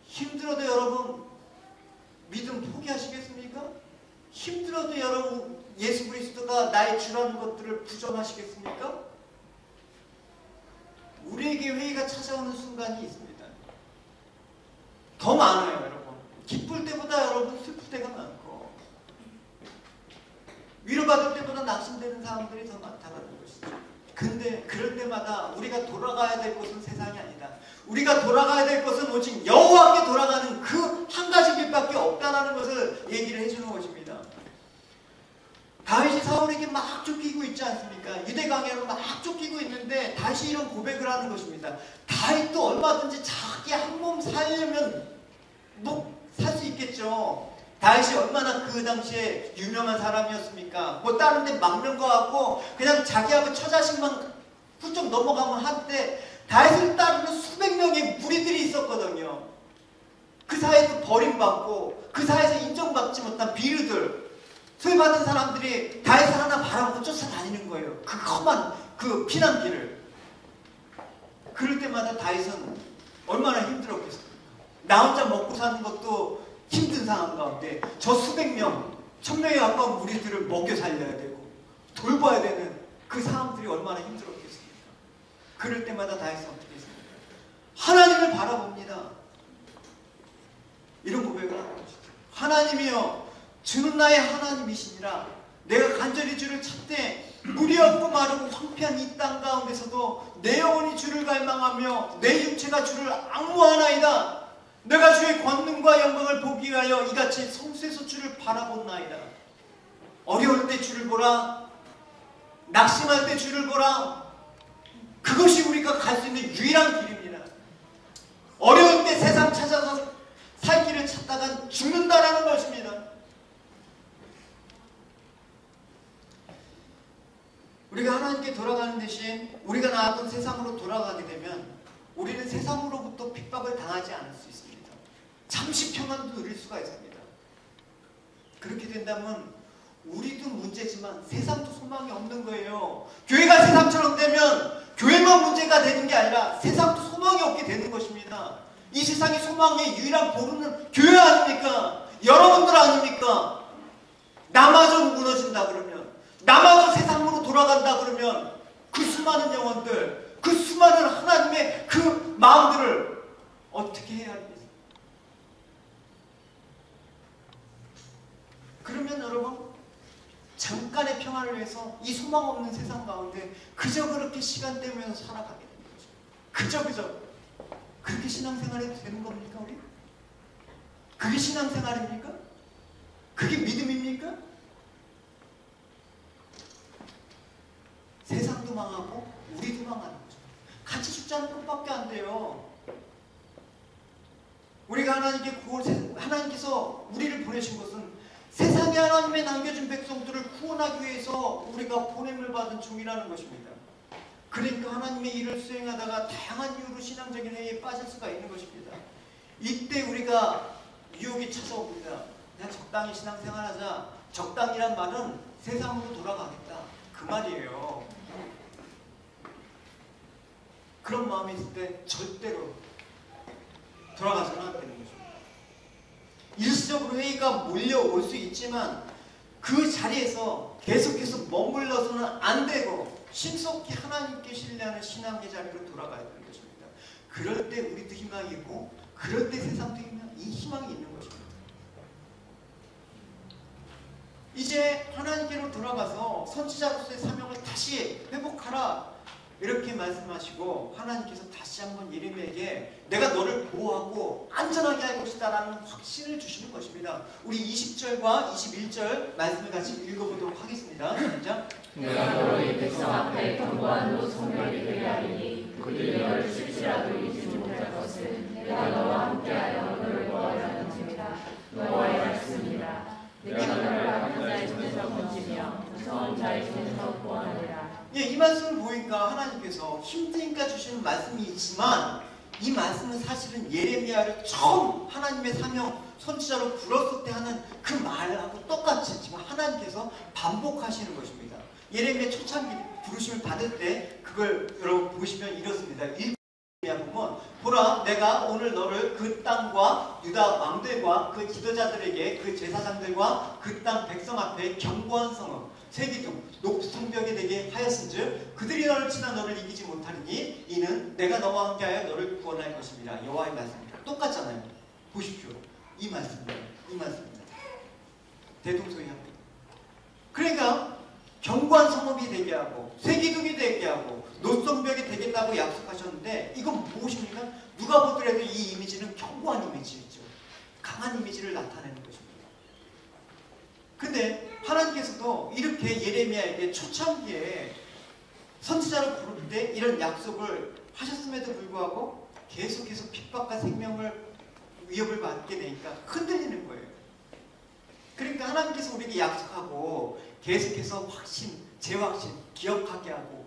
힘들어도 여러분 믿음 포기하시겠습니까? 힘들어도 여러분 예수 그리스도가 나의 주라는 것들을 부정하시겠습니까? 우리에게 회의가 찾아오는 순간이 있습니다. 더 많아요 여러분. 기쁠 때보다 여러분 슬플 때가 많고 위로받을 때보다 낙심되는 사람들이 더 많다는 것이죠. 근데 그럴 때마다 우리가 돌아가야 될 곳은 세상이 아니다. 우리가 돌아가야 될 것은 오직 여호와께 돌아가는 그 한 가지 하나님 길밖에 없다라는 것을 얘기를 해주는 것입니다. 다윗이 사울에게 막 쫓기고 있지 않습니까? 유대강야로 막 쫓기고 있는데 다시 이런 고백을 하는 것입니다. 다윗도 얼마든지 자기 한 몸 살려면 뭐 살 수 있겠죠. 다윗이 얼마나 그 당시에 유명한 사람이었습니까? 뭐 다른 데 막는 거 같고 그냥 자기하고 처자식만 훌쩍 넘어가면 한때 다윗을 따르는 수백 명의 무리들이 있었거든요. 그 사이에서 버림받고 그 사이에서 인정받지 못한 비류들, 소외받은 사람들이 다윗을 하나 바라보고 쫓아다니는 거예요. 그 험한 그 피난길을. 그럴 때마다 다윗은 얼마나 힘들었겠어요. 나 혼자 먹고 사는 것도 힘든 상황 가운데 저 수백 명, 1000명에 가까운 무리들을 먹여 살려야 되고 돌봐야 되는 그 사람들이 얼마나 힘들었겠습니까? 그럴 때마다 다윗은 어떻게 했습니까? 하나님을 바라봅니다. 이런 고백을 하는 것이죠. 하나님이여, 주는 나의 하나님이시니라. 내가 간절히 주를 찾되 물이 없고 마르고 황폐한 이 땅 가운데서도 내 영혼이 주를 갈망하며 내 육체가 주를 앙모하나이다. 내가 주의 권능과 영광을 보기 위하여 이같이 성수에서 주를 바라본나이다. 어려울 때 주를 보라. 낙심할 때 주를 보라. 그것이 우리가 갈 수 있는 유일한 길입니다. 어려울 때 세상 찾아서 살 길을 찾다간 죽는다라는 것입니다. 우리가 하나님께 돌아가는 대신 우리가 나왔던 세상으로 돌아가게 되면 우리는 세상으로부터 핍박을 당하지 않을 수 있습니다. 잠시 평안도 누릴 수가 있습니다. 그렇게 된다면 우리도 문제지만 세상도 소망이 없는 거예요. 교회가 세상처럼 되면 교회만 문제가 되는 게 아니라 세상도 소망이 없게 되는 것입니다. 이 세상의 소망의 유일한 보루는 교회 아닙니까? 여러분들 아닙니까? 나마저 무너진다 그러면, 나마저 세상으로 돌아간다 그러면 그 수많은 영혼들, 그 수많은 하나님의 그 마음들을 어떻게 해야 하겠습니까? 그러면 여러분, 잠깐의 평화를 위해서 이 소망 없는 세상 가운데 그저 그렇게 시간 때우면서 살아가게 되는 거죠. 그저 그렇게 신앙생활이 되는 겁니까 우리? 그게 신앙생활입니까? 그게 믿음입니까? 세상도 망하고 우리도 망하는 거죠. 같이 죽자는 것밖에 안 돼요. 우리가 하나님께서 우리를 보내신 것은 세상에 하나님의 남겨준 백성들을 구원하기 위해서 우리가 보냄을 받은 종이라는 것입니다. 그러니까 하나님의 일을 수행하다가 다양한 이유로 신앙적인 해에 빠질 수가 있는 것입니다. 이때 우리가 유혹이 찾아옵니다. 그냥 적당히 신앙생활하자. 적당이란 말은 세상으로 돌아가겠다, 그 말이에요. 그런 마음이 있을 때 절대로 돌아가서는 안 되는 거죠. 일시적으로 회의가 몰려올 수 있지만 그 자리에서 계속해서 머물러서는 안 되고 신속히 하나님께 신뢰하는 신앙의 자리로 돌아가야 되는 것입니다. 그럴 때 우리도 희망이 있고 그럴 때 세상도 희망이 있는 것입니다. 이제 하나님께로 돌아가서 선지자로서의 사명을 다시 회복하라, 이렇게 말씀하시고 하나님께서 다시 한번 예레미야에게 내가 너를 보호하고 안전하게 할 것이다 라는 확신을 주시는 것입니다. 우리 20절과 21절 말씀을 같이 읽어보도록 하겠습니다. 시작. 내가 너희 백성 앞에 견고한 노성벽이 되게 하리니 그들이 너를 칠지라도 이기지 못할 것은 내가 너와 함께하여 너를 보호하였느니라. 너와의 말씀이라. 내가 너를 악한 자의 손에서 건지며 무서운 자의 손에서 구원하리라. 예, 이 말씀을 보니까 하나님께서 힘드니까 주시는 말씀이지만 이 말씀은 사실은 예레미야를 처음 하나님의 사명 선지자로 불렀을 때 하는 그 말하고 똑같이 지금 하나님께서 반복하시는 것입니다. 예레미야 초창기 부르심을 받을 때 그걸 여러분 보시면 이렇습니다. 보면 보라, 내가 오늘 너를 그 땅과 유다 왕들과 그 지도자들에게 그 제사장들과 그 땅 백성 앞에 견고한 성읍 세기둥 녹성벽이 되게 하였은즉 그들이 너를 치나 너를 이기지 못하리니 이는 내가 너와 함께하여 너를 구원할 것입니다. 여호와의 말씀입니다. 똑같잖아요. 보십시오. 이 말씀입니다. 대동소이합니다. 그러니까 견고한 성읍이 되게 하고 세기둥이 되게 하고 노성벽이 되겠다고 약속하셨는데 이건 무엇입니까? 누가 보더라도 이 이미지는 견고한 이미지죠. 강한 이미지를 나타내는 것입니다. 근데 하나님께서도 이렇게 예레미야에게 초창기에 선지자를 부를 때 이런 약속을 하셨음에도 불구하고 계속해서 핍박과 생명을 위협을 받게 되니까 흔들리는 거예요. 그러니까 하나님께서 우리에게 약속하고 계속해서 확신, 재확신, 기억하게 하고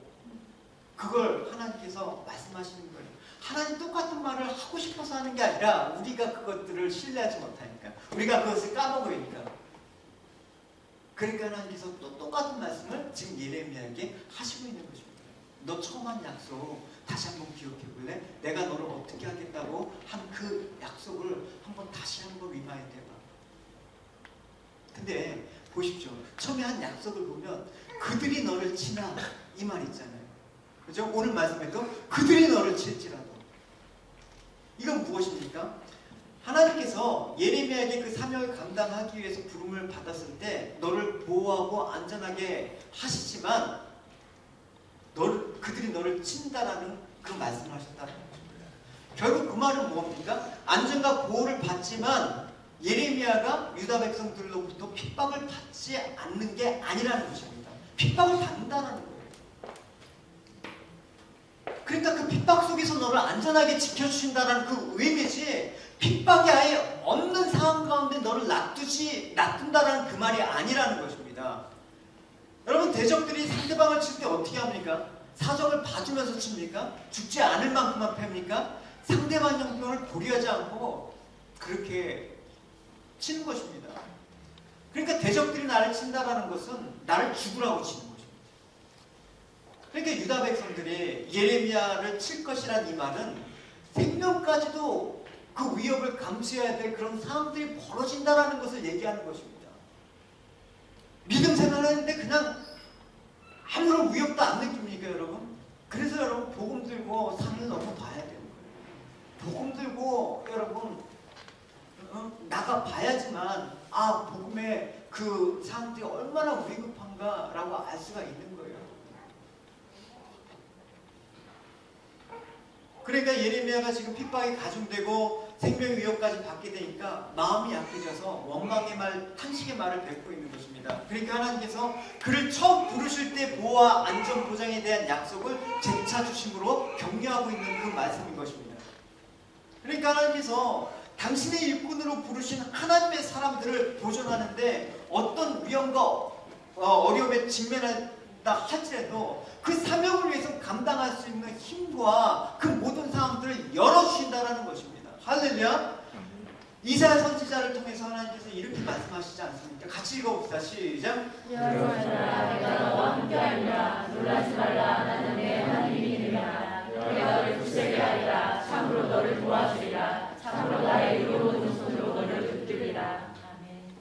그걸 하나님께서 말씀하시는 거예요. 하나님 똑같은 말을 하고 싶어서 하는 게 아니라 우리가 그것들을 신뢰하지 못하니까, 우리가 그것을 까먹으니까. 그러니까 하나님께서 또 똑같은 말씀을 지금 예레미야에게 하시고 있는 것입니다. 너 처음 한 약속 다시 한번 기억해 볼래? 내가 너를 어떻게 하겠다고 한 그 약속을 한번 다시 한번 리마인드 해봐. 근데 보십시오. 처음에 한 약속을 보면 그들이 너를 치나 이 말 있잖아요. 그죠? 오늘 말씀에도 그들이 너를 칠지라도. 이건 무엇입니까? 하나님께서 예레미야에게 그 사명을 감당하기 위해서 부름을 받았을 때 너를 보호하고 안전하게 하시지만 그들이 너를 친다라는 그 말씀을 하셨다는 겁니다. 결국 그 말은 뭡니까? 안전과 보호를 받지만 예레미야가 유다 백성들로부터 핍박을 받지 않는 게 아니라는 것입니다. 핍박을 받는다는 거예요. 그러니까 그 핍박 속에서 너를 안전하게 지켜주신다는 그 의미지, 핍박이 아예 없는 상황 가운데 너를 놔둔다는 그 말이 아니라는 것입니다. 여러분, 대적들이 상대방을 칠 때 어떻게 합니까? 사정을 봐주면서 칩니까? 죽지 않을 만큼만 팹니까? 상대방 형편을 고려하지 않고 그렇게 치는 것입니다. 그러니까 대적들이 나를 친다라는 것은 나를 죽으라고 치는 것입니다. 그러니까 유다 백성들이 예레미야를 칠 것이란 이 말은 생명까지도 그 위협을 감수해야 될 그런 상황들이 벌어진다라는 것을 얘기하는 것입니다. 믿음 생활하는데 그냥 아무런 위협도 안 느낍니까, 여러분? 그래서 여러분 복음 들고 산을 넘어봐야 되는 거예요. 복음 들고 여러분 나가 봐야지만 복음의 그 상황들이 얼마나 위급한가라고 알 수가 있는 거예요. 그러니까 예레미야가 지금 핍박이 가중되고 생명 위협까지 받게 되니까 마음이 약해져서 원망의 말, 탄식의 말을 뱉고 있는 것입니다. 그러니까 하나님께서 그를 처음 부르실 때 보호와 안전 보장에 대한 약속을 재차 주심으로 격려하고 있는 그 말씀인 것입니다. 그러니까 하나님께서 당신의 일꾼으로 부르신 하나님의 사람들을 보존하는데 어떤 위험과 어려움에 직면한다 할지라도 그 사명을 위해서 감당할 수 있는 힘과 그 모든 상황들을 열어주신다는 것입니다. 할렐루야. 이사야 선지자를 통해서 하나님께서 이렇게 말씀하시지 않습니까? 같이 읽어봅시다. 시작. 여호와라, 내가 너와 함께하리라. 놀라지 말라. 나는 내 하나님이니라. 내가 너를 굳세게 하리라. 참으로 너를 도와주리라. 참으로 나의 의로운 손으로 너를 붙들리라. 아멘.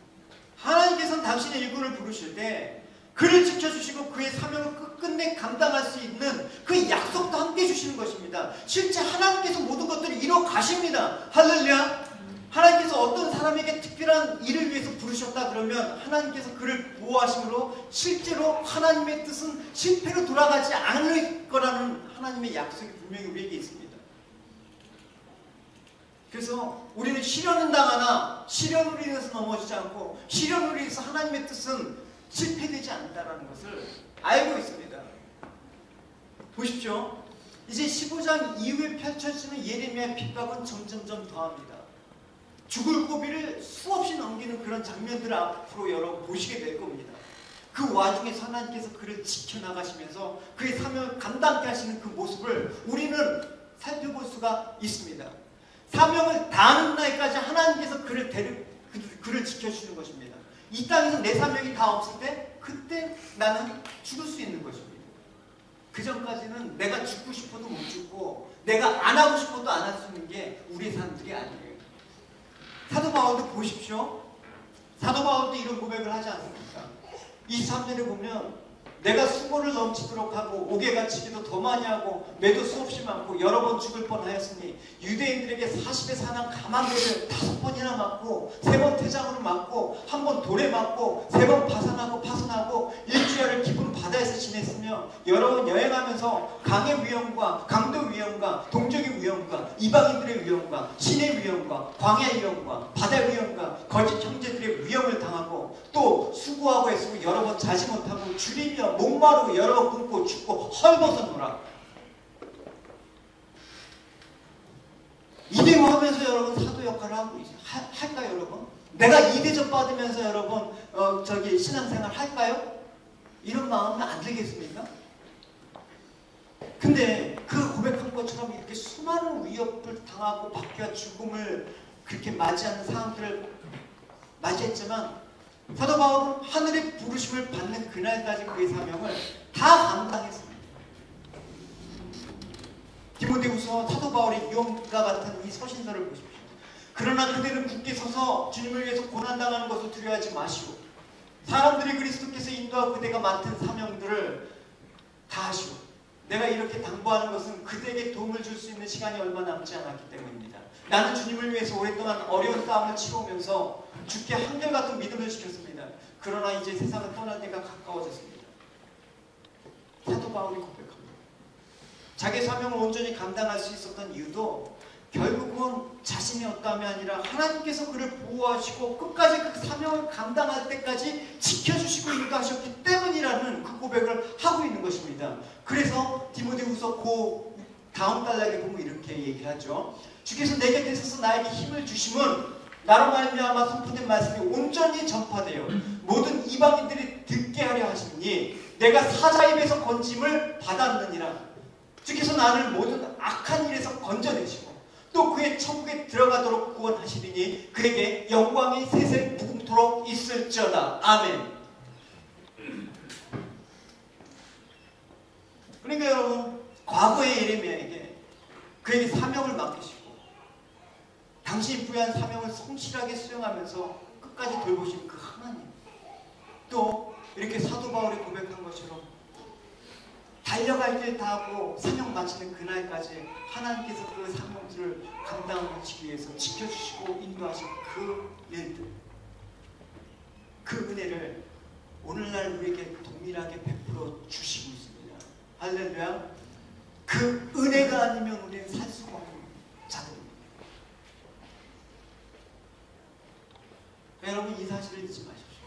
하나님께서는 당신의 일꾼을 부르실 때 그를 지켜주시고 그의 사명을 끝끝내 감당할 수 있는 그 약속도 함께 주시는 것입니다. 실제 하나님께서 모든 것들을 이루어 가십니다. 할렐루야. 하나님께서 어떤 사람에게 특별한 일을 위해서 부르셨다 그러면 하나님께서 그를 보호하심으로 실제로 하나님의 뜻은 실패로 돌아가지 않을 거라는 하나님의 약속이 분명히 우리에게 있습니다. 그래서 우리는 시련은 당하나 시련으로 인해서 넘어지지 않고 시련으로 인해서 하나님의 뜻은 실패되지 않는다는 것을 알고 있습니다. 보십시오. 이제 15장 이후에 펼쳐지는 예레미야의 핍박은 점점점 더합니다. 죽을 고비를 수없이 넘기는 그런 장면들을 앞으로 여러분 보시게 될 겁니다. 그 와중에 하나님께서 그를 지켜나가시면서 그의 사명을 감당케 하시는 그 모습을 우리는 살펴볼 수가 있습니다. 사명을 다하는 날까지 하나님께서 그를 지켜주시는 것입니다. 이 땅에서 내 사명이 다 없을 때 그때 나는 죽을 수 있는 것입니다. 그 전까지는 내가 죽고 싶어도 못 죽고 내가 안 하고 싶어도 안 할 수 있는 게 우리의 사람들이 아니에요. 사도 바울도 보십시오. 사도 바울도 이런 고백을 하지 않습니까? 23절에 보면 내가 수고를 넘치도록 하고 옥에 갇히기도 더 많이 하고 매도 수없이 많고 여러 번 죽을 뻔하였으니 유대인들에게 40의 사냥 가만대를 5번이나 맞고 3번 태장으로 맞고 1번 돌에 맞고 3번 파손하고 일주일을 깊은 바다에서 지냈으며 여러 번 여행하면서 강의 위험과 강도 위험과 동족의 위험과 이방인들의 위험과 신의 위험과 광야의 위험과 바다의 위험과 거짓 형제들의 위험을 당하고 또 수고하고 애쓰고 여러 번 자지 못하고 줄이며 목마르고 여러 번 굶고 죽고 헐벗었노라. 이대화하면서 여러분 사도 역할을 하고 할까요, 여러분? 내가 이대접 받으면서 여러분 신앙생활 할까요? 이런 마음은 안 들겠습니까? 근데 그 고백한 것처럼 이렇게 수많은 위협을 당하고 박해와 죽음을 그렇게 맞이하는 상황들을 맞이했지만 사도 바울은 하늘의 부르심을 받는 그날까지 그의 사명을 다 감당했습니다. 디모데후서 사도 바울의 유언과 같은 이 서신서를 보십시오. 그러나 그대는 굳게 서서 주님을 위해서 고난당하는 것을 두려워하지 마시오. 사람들이 그리스도께서 인도하고 그대가 맡은 사명들을 다 하시오. 내가 이렇게 당부하는 것은 그대에게 도움을 줄 수 있는 시간이 얼마 남지 않았기 때문입니다. 나는 주님을 위해서 오랫동안 어려운 싸움을 치러오면서 주께 한결같은 믿음을 지켰습니다. 그러나 이제 세상을 떠날 때가 가까워졌습니다. 사도 바울이 고백합니다. 자기 사명을 온전히 감당할 수 있었던 이유도 결국은 자신이 어떠함이 아니라 하나님께서 그를 보호하시고 끝까지 그 사명을 감당할 때까지 지켜주시고 인도하셨기 때문이라는 그 고백을 하고 있는 것입니다. 그래서 디모데후서 그 다음 단락에 보면 이렇게 얘기를 하죠. 주께서 내 곁에 있어서 나에게 힘을 주심은 나로 말미암아 선포된 말씀이 온전히 전파되어 모든 이방인들이 듣게 하려 하시니 내가 사자 입에서 건짐을 받았느니라. 주께서 나를 모든 악한 일에서 건져내시고 또 그의 천국에 들어가도록 구원하시리니 그에게 영광이 세세 무궁토록 있을지어다. 아멘. 그러니까 여러분, 과거의 예레미야에게 그에게 사명을 맡기시고 당신이 부여한 사명을 성실하게 수행하면서 끝까지 돌보신 그 하나님, 또 이렇게 사도 바울이 고백한 것처럼 달려갈 길 다 하고 사명 마치는 그날까지 하나님께서 그 사명들을 감당하시기 위해서 지켜주시고 인도하신 그 일들, 그 은혜를 오늘날 우리에게 동일하게 베풀어 주시고 있습니다. 할렐루야. 그 은혜가 아니면 우리는 살 수가 없는 자들입니다. 여러분, 이 사실을 잊지 마십시오.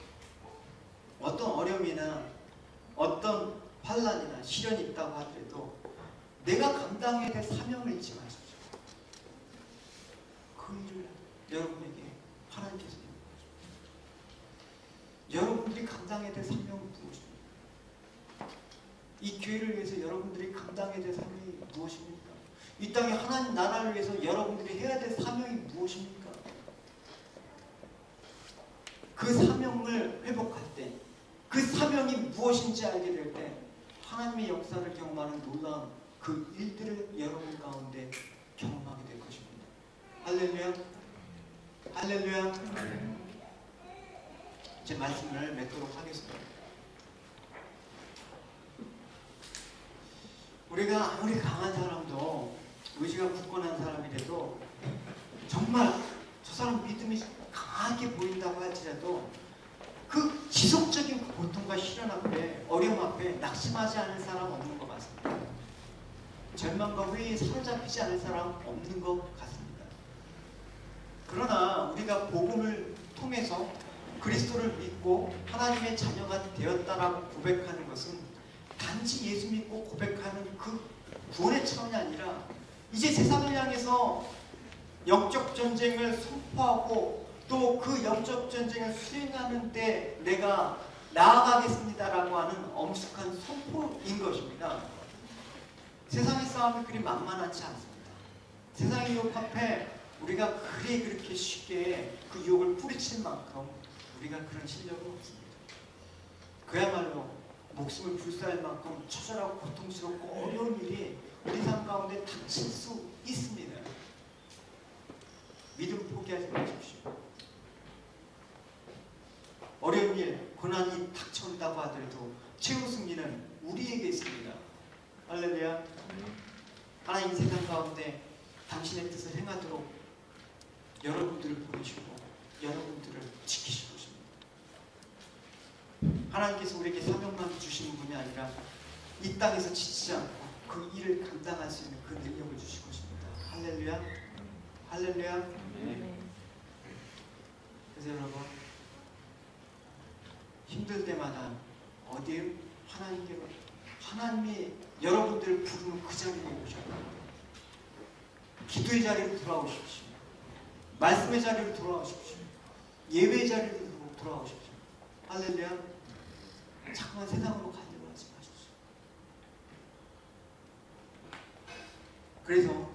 어떤 어려움이나 어떤 환난이나 시련이 있다고 하더라도 내가 감당해야 될 사명을 잊지 마십시오. 그 일을 여러분에게 하나님께서 여러분들이 감당해야 될 사명은 무엇입니까? 이 교회를 위해서 여러분들이 감당해야 될 사명이 무엇입니까? 이 땅에 하나님 나라를 위해서 여러분들이 해야 될 사명이 무엇입니까? 그 사명을 회복할 때, 그 사명이 무엇인지 알게 될 때 하나님의 역사를 경험하는 놀라운 그 일들을 여러분 가운데 경험하게 될 것입니다. 할렐루야. 할렐루야. 이제 말씀을 맺도록 하겠습니다. 우리가 아무리 강한 사람도, 의지가 굳건한 사람이라도 정말 저 사람 믿음이 강하게 보인다고 할지라도 그 지속적인 고통과 시련 앞에, 어려움 앞에 낙심하지 않을 사람 없는 것 같습니다. 절망과 회의에 사로잡히지 않을 사람 없는 것 같습니다. 그러나 우리가 복음을 통해서 그리스도를 믿고 하나님의 자녀가 되었다라고 고백하는 것은 단지 예수 믿고 고백하는 그 구원의 차원이 아니라 이제 세상을 향해서 영적 전쟁을 선포하고 또 그 영적 전쟁을 수행하는 때 내가 나아가겠습니다라고 하는 엄숙한 선포인 것입니다. 세상의 싸움이 그리 만만하지 않습니다. 세상의 유혹 앞에 우리가 그렇게 쉽게 그 유혹을 뿌리칠 만큼 우리가 그런 실력은 없습니다. 그야말로 목숨을 불사할 만큼 처절하고 고통스럽고 어려운 일이 우리 삶 가운데 닥칠 수 있습니다. 믿음 포기하지 마십시오. 어려운 일, 고난이 닥쳐온다고 하더라도 최후 승리는 우리에게 있습니다. 할렐루야. 하나님 세상 가운데 당신의 뜻을 행하도록 여러분들을 보내시고 여러분들을 지키실 것입니다. 하나님께서 우리에게 사명만 주시는 분이 아니라 이 땅에서 지치지 않고 그 일을 감당할 수 있는 그 능력을 주실 것입니다. 할렐루야. 할렐루야. 그래서 여러분, 힘들 때마다 어디에 하나님께로, 하나님이 여러분들을 부르는 그 자리에 오셔야 합니다. 기도의 자리로 돌아오십시오. 말씀의 자리로 돌아오십시오. 예배의 자리로 돌아오십시오. 할렐루야. 자꾸만 세상으로 가려고 하지 마십시오. 그래서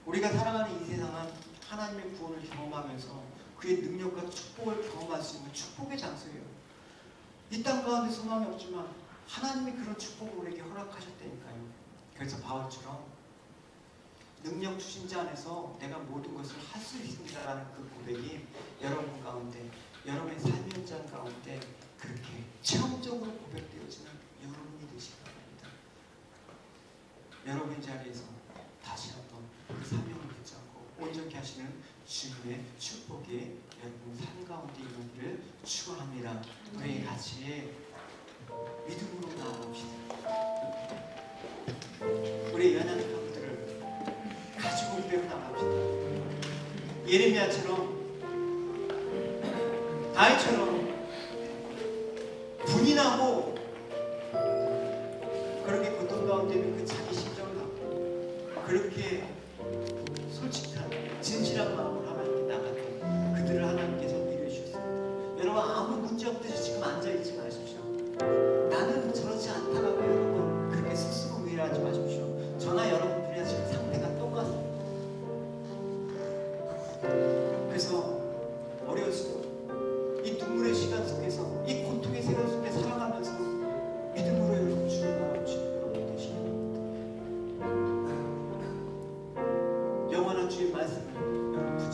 우리가 살아가는 이 세상은 하나님의 구원을 경험하면서 그의 능력과 축복을 경험할 수 있는 축복의 장소예요. 이 땅 가운데 소망이 없지만 하나님이 그런 축복을 우리에게 허락하셨다니까요. 그래서 바울처럼 능력 주신 자 안에서 내가 모든 것을 할 수 있습니다라는 그 고백이 여러분 가운데, 여러분의 삶의 현장 가운데 그렇게 체험적으로 고백되어지는 여러분이 되시기 바랍니다. 여러분 자리에서 다시 한번 그 사명을 붙잡고 온전히 하시는 주님의 축복이 여러분 삶 가운데 이루기를 축원합니다. 우리 같이 믿음으로 나아갑시다. 우리 연약한 것들을 가지고 그대로 나갑시다. 예레미야처럼, 다윗처럼 분이 나고 그렇게 고통 가운데 있는 그 자기 심정을 갖고 그렇게 솔직한 진실한 마음으로 하나님께 나갔던 그들을 하나님께서 위로해 주셨습니다. 여러분, 아무 문제 없듯이 지금 앉아있지 마십시오. 나는 저렇지 않다라고 여러분 그렇게 스스로 위로하지 마십시오. 저나 여러분들이랑 지금 상태가 똑같습니다. 그래서 어려울수록 이 눈물의 시간 속에서, 이 고통의 시간 속에 살아가면서 믿음으로 여러분 주를 바라보시는 여러분 되시기 바랍니다. 영원한 주의 말씀을 여러분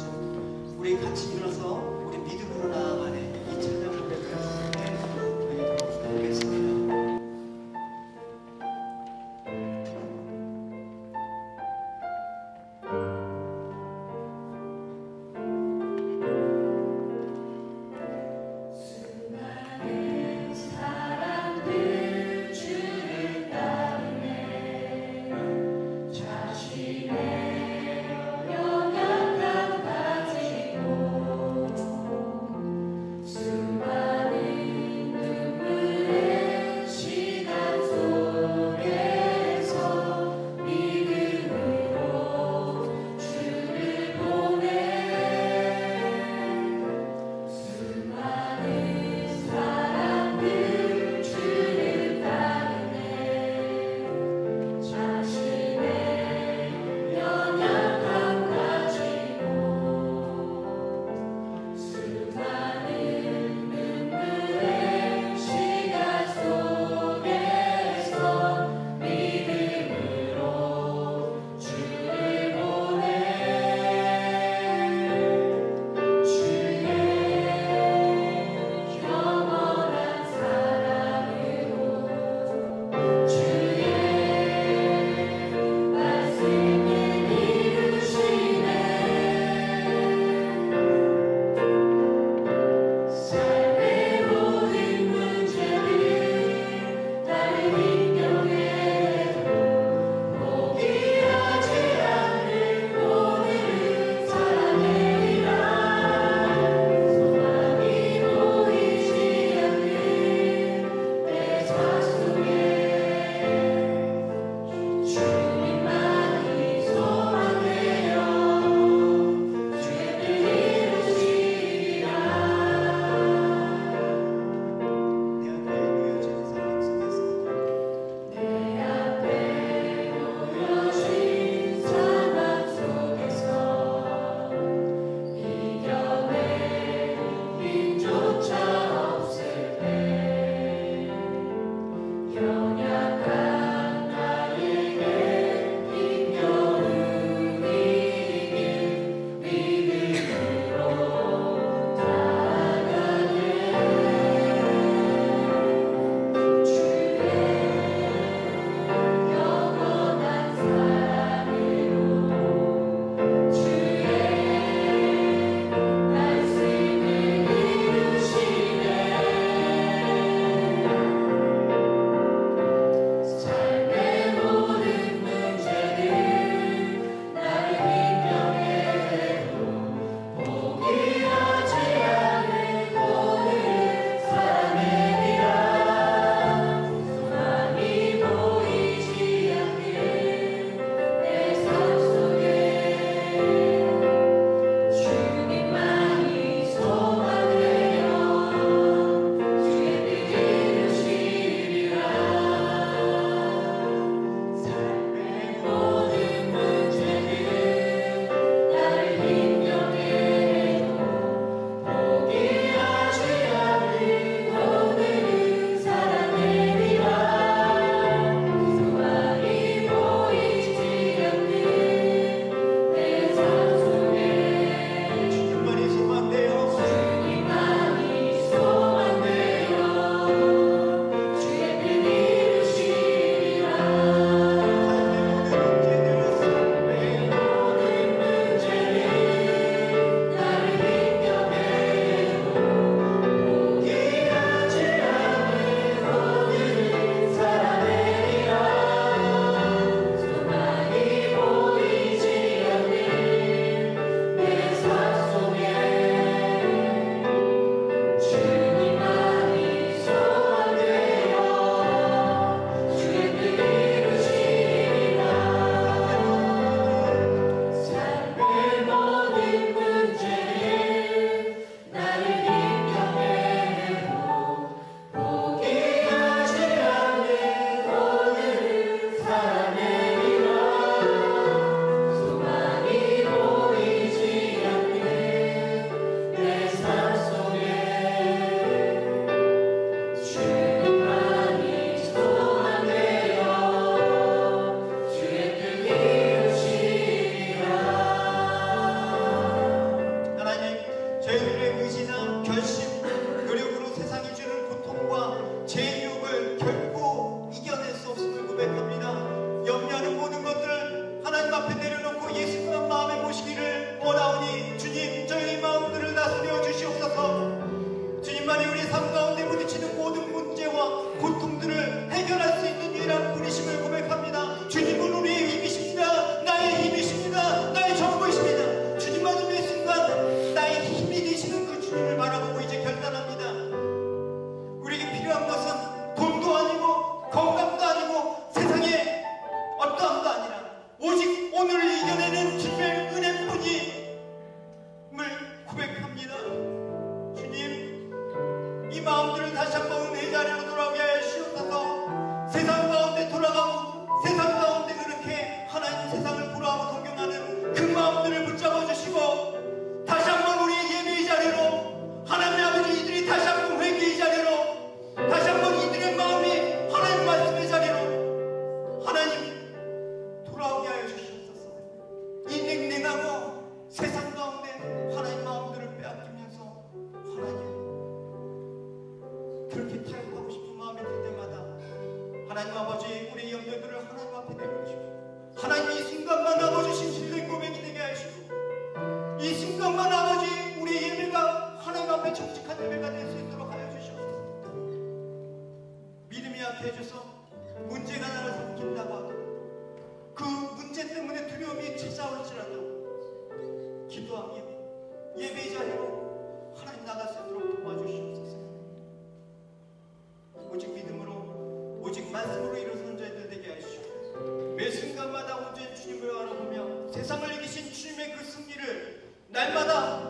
매 순간마다 온전히 주님을 바라보며 세상을 이기신 주님의 그 승리를 날마다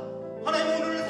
하나님 오늘을